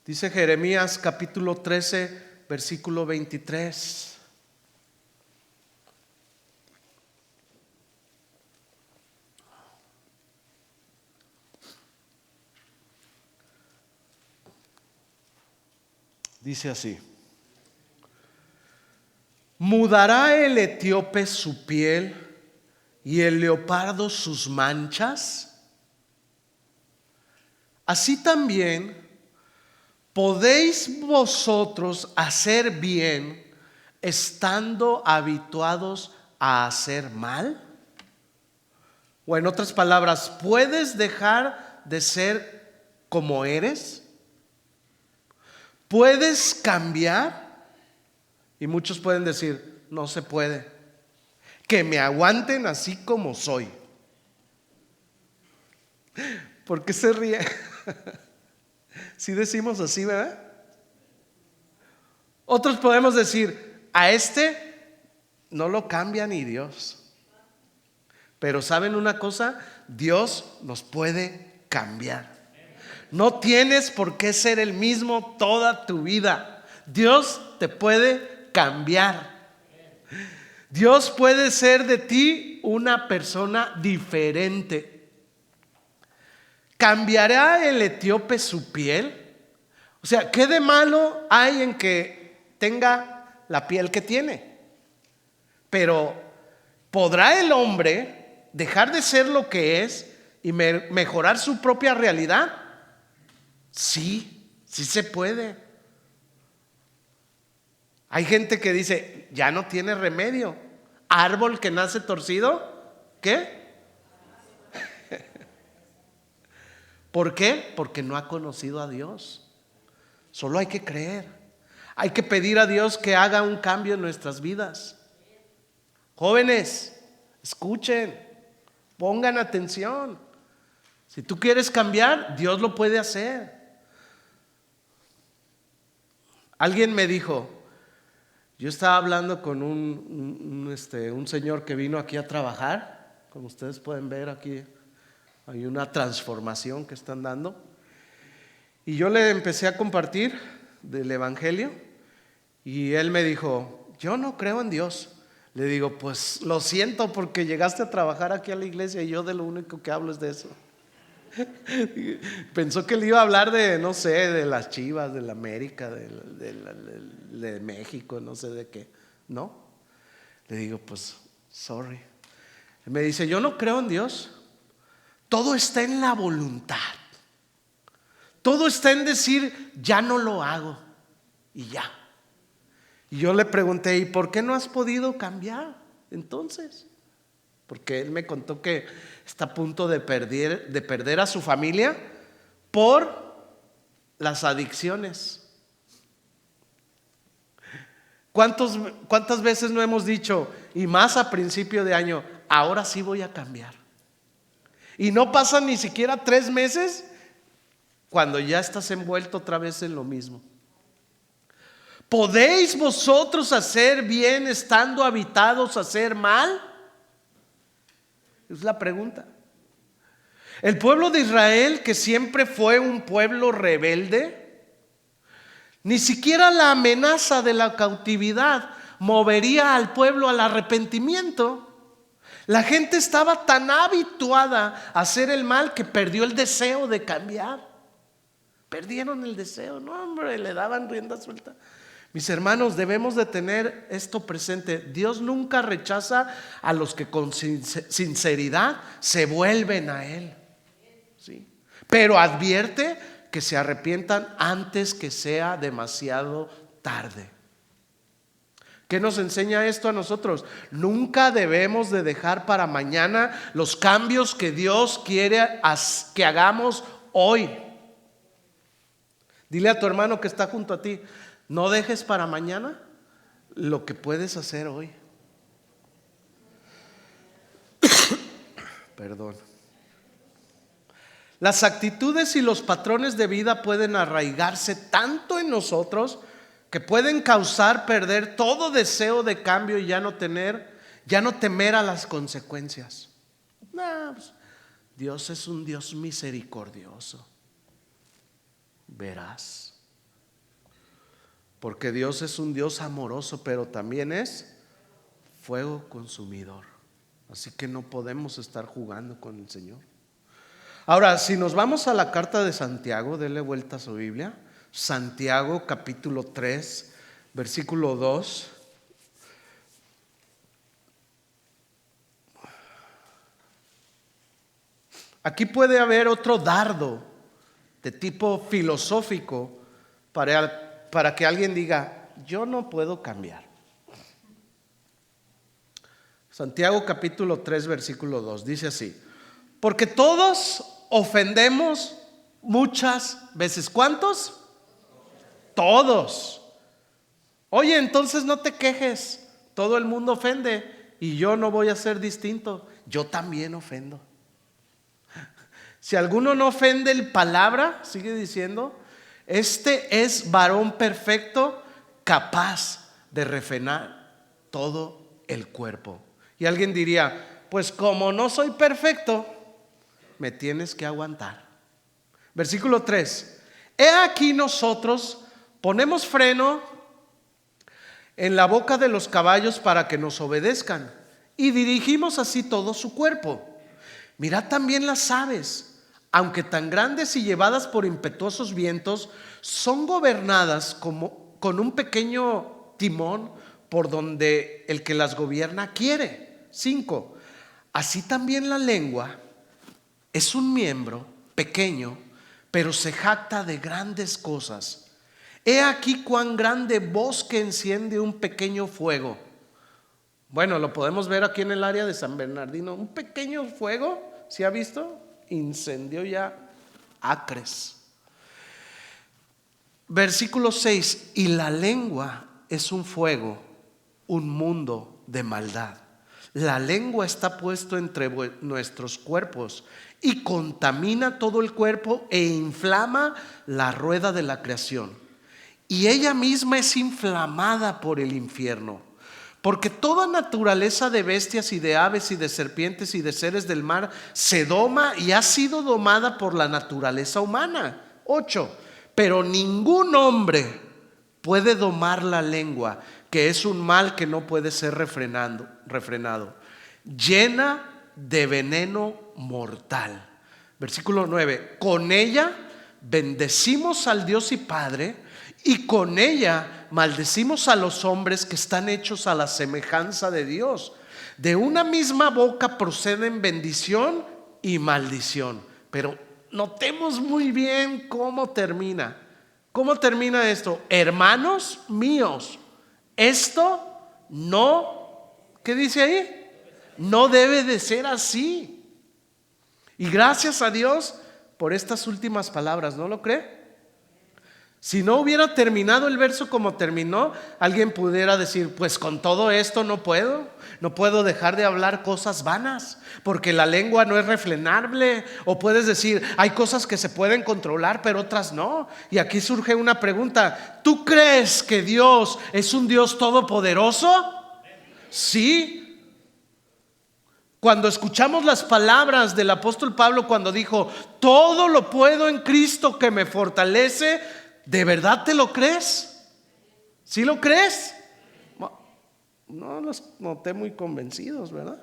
Dice Jeremías capítulo 13, versículo 23. Dice así: ¿mudará el etíope su piel y el leopardo sus manchas? Así también ¿podéis vosotros hacer bien estando habituados a hacer mal? O en otras palabras, ¿puedes dejar de ser como eres? ¿Puedes cambiar? Y muchos pueden decir: no se puede. Que me aguanten así como soy. ¿Por qué se ríe? Si decimos así, ¿verdad? Otros podemos decir: a este no lo cambia ni Dios. Pero ¿saben una cosa? Dios nos puede cambiar. No tienes por qué ser el mismo toda tu vida. Dios te puede cambiar. Dios puede ser de ti una persona diferente. ¿Cambiará el etíope su piel? O sea, ¿qué de malo hay en que tenga la piel que tiene? Pero ¿podrá el hombre dejar de ser lo que es y mejorar su propia realidad? Sí, sí se puede. Hay gente que dice: ya no tiene remedio. Árbol que nace torcido, ¿qué? ¿Por qué? Porque no ha conocido a Dios. Solo hay que creer. Hay que pedir a Dios que haga un cambio en nuestras vidas. Jóvenes, escuchen, pongan atención. Si tú quieres cambiar, Dios lo puede hacer. Alguien me dijo, yo estaba hablando con un señor que vino aquí a trabajar. Como ustedes pueden ver, aquí hay una transformación que están dando. Y yo le empecé a compartir del evangelio y él me dijo: yo no creo en Dios. Le digo, pues lo siento porque llegaste a trabajar aquí a la iglesia y yo de lo único que hablo es de eso. Pensó que le iba a hablar de, no sé, de las Chivas, de la América, de México, no sé de qué. No. Le digo, pues, sorry. Me dice, yo no creo en Dios. Todo está en la voluntad. Todo está en decir, ya no lo hago. Y ya. Y yo le pregunté, ¿y por qué no has podido cambiar entonces? Porque él me contó que está a punto de perder a su familia por las adicciones. ¿Cuántas veces no hemos dicho, y más a principio de año, ahora sí voy a cambiar? Y no pasan ni siquiera 3 meses cuando ya estás envuelto otra vez en lo mismo. ¿Podéis vosotros hacer bien estando habitados a hacer mal? Es la pregunta. El pueblo de Israel, que siempre fue un pueblo rebelde, ni siquiera la amenaza de la cautividad movería al pueblo al arrepentimiento. La gente estaba tan habituada a hacer el mal que perdió el deseo de cambiar. Perdieron el deseo, no hombre, le daban rienda suelta. Mis hermanos, debemos de tener esto presente. Dios nunca rechaza a los que con sinceridad se vuelven a Él, ¿sí? Pero advierte que se arrepientan antes que sea demasiado tarde. ¿Qué nos enseña esto a nosotros? Nunca debemos de dejar para mañana los cambios que Dios quiere que hagamos hoy. Dile a tu hermano que está junto a ti, no dejes para mañana lo que puedes hacer hoy. Perdón. Las actitudes y los patrones de vida pueden arraigarse tanto en nosotros que pueden causar perder todo deseo de cambio y ya no temer a las consecuencias. No, pues, Dios es un Dios misericordioso. Verás. Porque Dios es un Dios amoroso, pero también es fuego consumidor. Así que no podemos estar jugando con el Señor. Ahora, si nos vamos a la carta de Santiago, denle vuelta a su Biblia. Santiago capítulo 3, versículo 2. Aquí puede haber otro dardo de tipo filosófico para que alguien diga, yo no puedo cambiar. Santiago capítulo 3 versículo 2 dice así: porque todos ofendemos muchas veces. ¿Cuántos? Todos. Oye, entonces no te quejes, todo el mundo ofende y yo no voy a ser distinto, yo también ofendo. Si alguno no ofende el palabra, sigue diciendo, este es varón perfecto, capaz de refrenar todo el cuerpo. Y alguien diría, pues como no soy perfecto, me tienes que aguantar. Versículo 3. He aquí nosotros ponemos freno en la boca de los caballos para que nos obedezcan y dirigimos así todo su cuerpo. Mirad también las aves, aunque tan grandes y llevadas por impetuosos vientos, son gobernadas con un pequeño timón por donde el que las gobierna quiere. 5. Así también la lengua es un miembro pequeño, pero se jacta de grandes cosas. He aquí cuán grande bosque enciende un pequeño fuego. Bueno, lo podemos ver aquí en el área de San Bernardino. Un pequeño fuego, ¿sí ha visto? Incendió ya acres. Versículo 6. Y la lengua es un fuego, un mundo de maldad. La lengua está puesto entre nuestros cuerpos y contamina todo el cuerpo e inflama la rueda de la creación. Y ella misma es inflamada por el infierno. Porque toda naturaleza de bestias y de aves y de serpientes y de seres del mar se doma y ha sido domada por la naturaleza humana. 8. Pero ningún hombre puede domar la lengua, que es un mal que no puede ser refrenado, llena de veneno mortal. Versículo 9: con ella bendecimos al Dios y Padre, y con ella maldecimos a los hombres que están hechos a la semejanza de Dios. De una misma boca proceden bendición y maldición. Pero notemos muy bien cómo termina. ¿Cómo termina esto? Hermanos míos, esto no, ¿qué dice ahí? No debe de ser así. Y gracias a Dios por estas últimas palabras, ¿no lo cree? Si no hubiera terminado el verso como terminó, alguien pudiera decir, pues con todo esto no puedo dejar de hablar cosas vanas, porque la lengua no es refrenable. O puedes decir, hay cosas que se pueden controlar, pero otras no. Y aquí surge una pregunta: ¿tú crees que Dios es un Dios todopoderoso? Sí. Cuando escuchamos las palabras del apóstol Pablo cuando dijo, todo lo puedo en Cristo que me fortalece, ¿de verdad te lo crees? ¿Sí lo crees? No los noté muy convencidos, ¿verdad?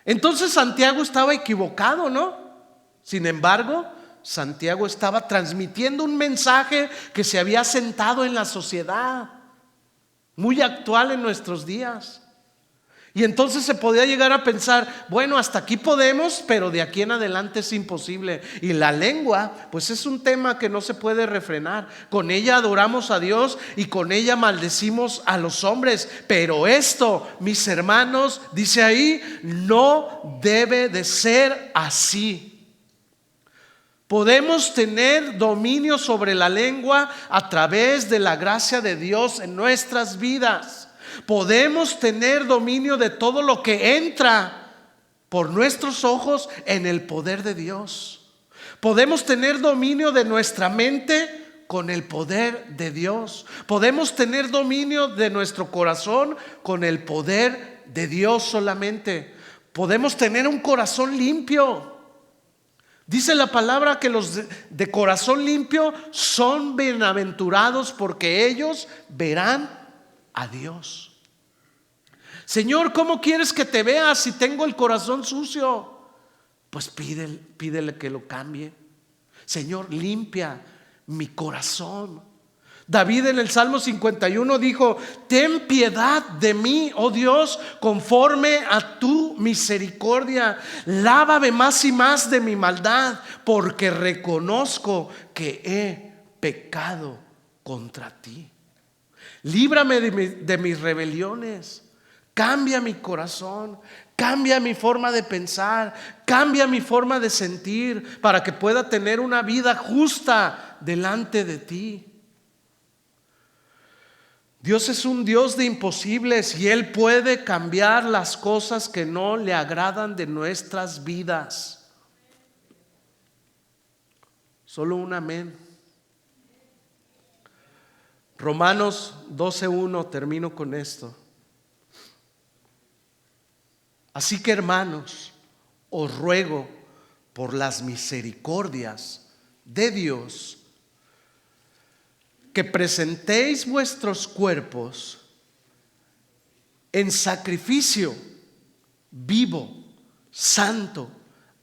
Entonces Santiago estaba equivocado, ¿no? Sin embargo, Santiago estaba transmitiendo un mensaje que se había sentado en la sociedad, muy actual en nuestros días. Y entonces se podía llegar a pensar, bueno, hasta aquí podemos, pero de aquí en adelante es imposible. Y la lengua, pues es un tema que no se puede refrenar. Con ella adoramos a Dios y con ella maldecimos a los hombres. Pero esto, mis hermanos, dice ahí, no debe de ser así. Podemos tener dominio sobre la lengua a través de la gracia de Dios en nuestras vidas. Podemos tener dominio de todo lo que entra por nuestros ojos en el poder de Dios. Podemos tener dominio de nuestra mente con el poder de Dios. Podemos tener dominio de nuestro corazón con el poder de Dios solamente. Podemos tener un corazón limpio. Dice la palabra que los de corazón limpio son bienaventurados porque ellos verán a Dios. Señor, ¿cómo quieres que te vea si tengo el corazón sucio? Pues pídele que lo cambie. Señor, limpia mi corazón. David en el Salmo 51 dijo, ten piedad de mí, oh Dios, conforme a tu misericordia. Lávame más y más de mi maldad, porque reconozco que he pecado contra ti. Líbrame de mis rebeliones. Cambia mi corazón, cambia mi forma de pensar, cambia mi forma de sentir, para que pueda tener una vida justa delante de ti. Dios es un Dios de imposibles y Él puede cambiar las cosas que no le agradan de nuestras vidas. Solo un amén. Romanos 12:1, termino con esto. Así que, hermanos, os ruego por las misericordias de Dios que presentéis vuestros cuerpos en sacrificio vivo, santo,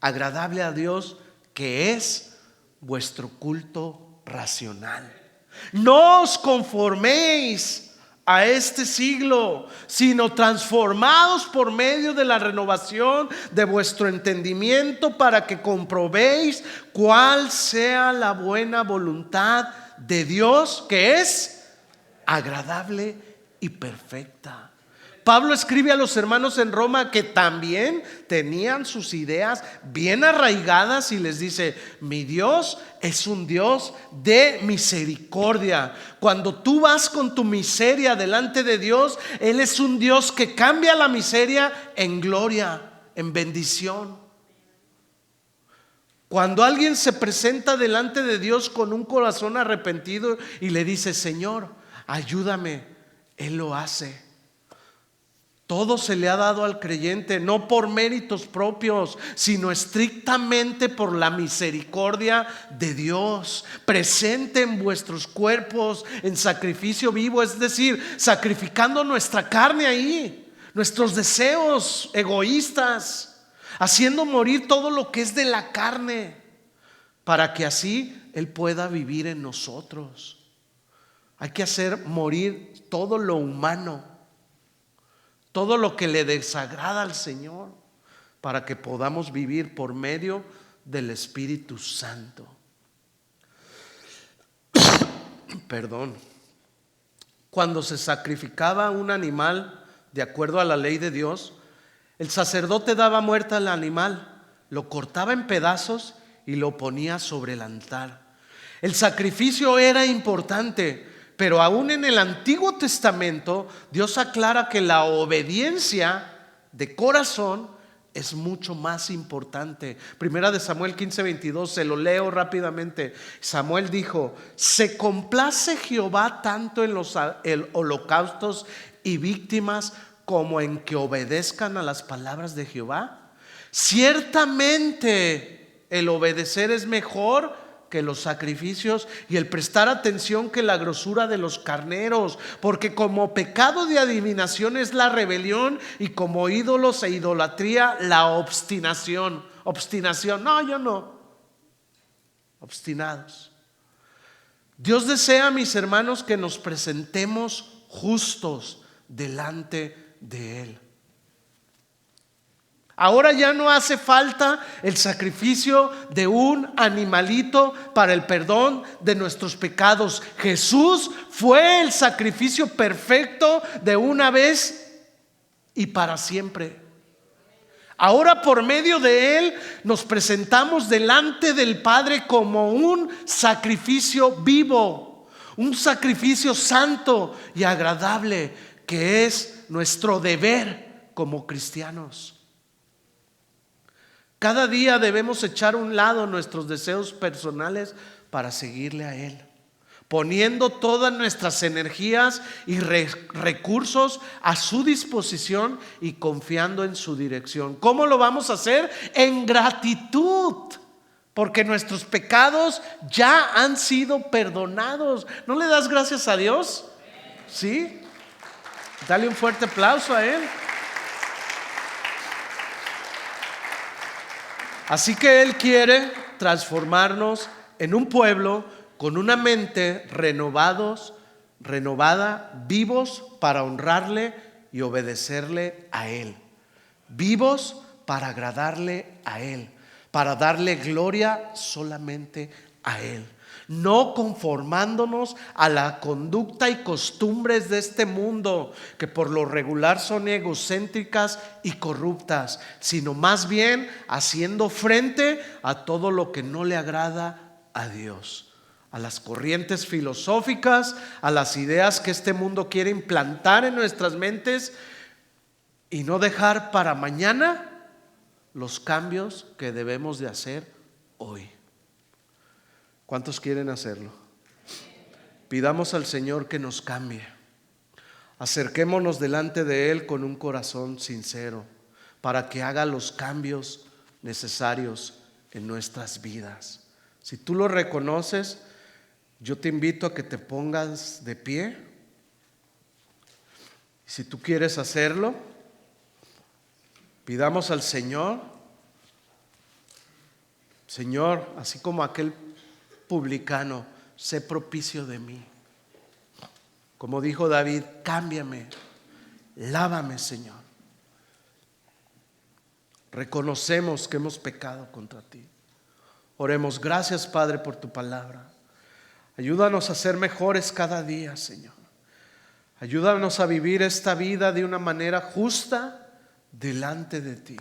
agradable a Dios, que es vuestro culto racional. No os conforméis a este siglo, sino transformados por medio de la renovación de vuestro entendimiento, para que comprobéis cuál sea la buena voluntad de Dios, que es agradable y perfecta. Pablo escribe a los hermanos en Roma que también tenían sus ideas bien arraigadas y les dice, mi Dios es un Dios de misericordia. Cuando tú vas con tu miseria delante de Dios, Él es un Dios que cambia la miseria en gloria, en bendición. Cuando alguien se presenta delante de Dios con un corazón arrepentido y le dice, Señor, ayúdame, Él lo hace. Todo se le ha dado al creyente, no por méritos propios, sino estrictamente por la misericordia de Dios. Presenten vuestros cuerpos en sacrificio vivo, es decir, sacrificando nuestra carne ahí, nuestros deseos egoístas, haciendo morir todo lo que es de la carne, para que así Él pueda vivir en nosotros. Hay que hacer morir todo lo humano, todo lo que le desagrada al Señor, para que podamos vivir por medio del Espíritu Santo. Perdón. Cuando se sacrificaba un animal de acuerdo a la ley de Dios, el sacerdote daba muerte al animal, lo cortaba en pedazos y lo ponía sobre el altar. El sacrificio era importante, pero aún en el Antiguo Testamento Dios aclara que la obediencia de corazón es mucho más importante. Primera de Samuel 15:22, se lo leo rápidamente. Samuel dijo: ¿se complace Jehová tanto en los holocaustos y víctimas como en que obedezcan a las palabras de Jehová? Ciertamente el obedecer es mejor que los sacrificios, y el prestar atención que la grosura de los carneros, porque como pecado de adivinación es la rebelión, y como ídolos e idolatría la obstinación. Obstinación, no, yo no. Obstinados. Dios desea, mis hermanos, que nos presentemos justos delante de Él. Ahora ya no hace falta el sacrificio de un animalito para el perdón de nuestros pecados. Jesús fue el sacrificio perfecto de una vez y para siempre. Ahora por medio de Él nos presentamos delante del Padre como un sacrificio vivo, un sacrificio santo y agradable, que es nuestro deber como cristianos. Cada día debemos echar a un lado nuestros deseos personales para seguirle a Él, poniendo todas nuestras energías y recursos a su disposición y confiando en su dirección. ¿Cómo lo vamos a hacer? En gratitud, porque nuestros pecados ya han sido perdonados. ¿No le das gracias a Dios? ¿Sí? Dale un fuerte aplauso a Él. Así que Él quiere transformarnos en un pueblo con una mente renovada, vivos para honrarle y obedecerle a Él. Vivos para agradarle a Él, para darle gloria solamente a Él. No conformándonos a la conducta y costumbres de este mundo, que por lo regular son egocéntricas y corruptas, sino más bien haciendo frente a todo lo que no le agrada a Dios, a las corrientes filosóficas, a las ideas que este mundo quiere implantar en nuestras mentes, y no dejar para mañana los cambios que debemos de hacer hoy. ¿Cuántos quieren hacerlo? Pidamos al Señor que nos cambie. Acerquémonos delante de Él con un corazón sincero, para que haga los cambios necesarios en nuestras vidas. Si tú lo reconoces, yo te invito a que te pongas de pie. Si tú quieres hacerlo, pidamos al Señor: Señor, así como aquel publicano, sé propicio de mí. Como dijo David, cámbiame, lávame, Señor. Reconocemos que hemos pecado contra ti. Oremos. Gracias, Padre, por tu palabra. Ayúdanos a ser mejores cada día, Señor. Ayúdanos a vivir esta vida de una manera justa delante de ti.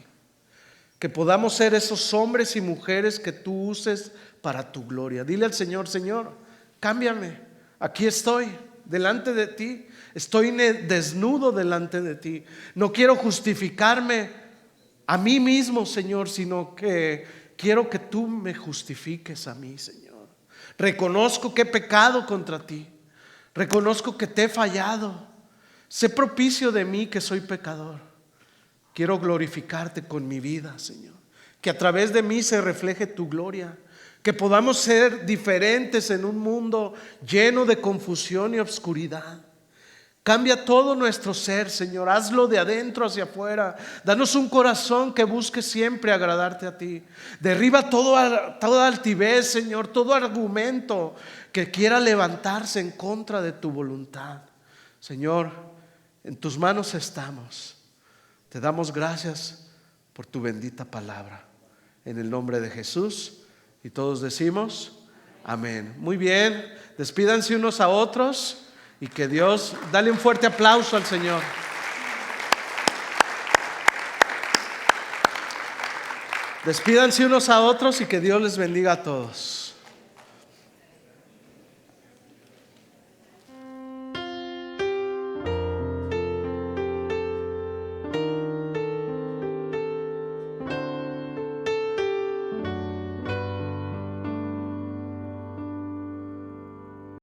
Que podamos ser esos hombres y mujeres que tú uses para tu gloria. Dile al Señor: Señor, cámbiame. Aquí estoy delante de ti. Estoy desnudo delante de ti. No quiero justificarme a mí mismo, Señor, sino que quiero que tú me justifiques a mí, Señor. Reconozco que he pecado contra ti. Reconozco que te he fallado. Sé propicio de mí que soy pecador. Quiero glorificarte con mi vida, Señor. Que a través de mí se refleje tu gloria. Que podamos ser diferentes en un mundo lleno de confusión y obscuridad. Cambia todo nuestro ser, Señor. Hazlo de adentro hacia afuera. Danos un corazón que busque siempre agradarte a ti. Derriba toda altivez, Señor, todo argumento que quiera levantarse en contra de tu voluntad. Señor, en tus manos estamos. Te damos gracias por tu bendita palabra. En el nombre de Jesús. Y todos decimos amén. Muy bien, despídanse unos a otros. Y que Dios, dale un fuerte aplauso al Señor. Despídanse unos a otros y que Dios les bendiga a todos.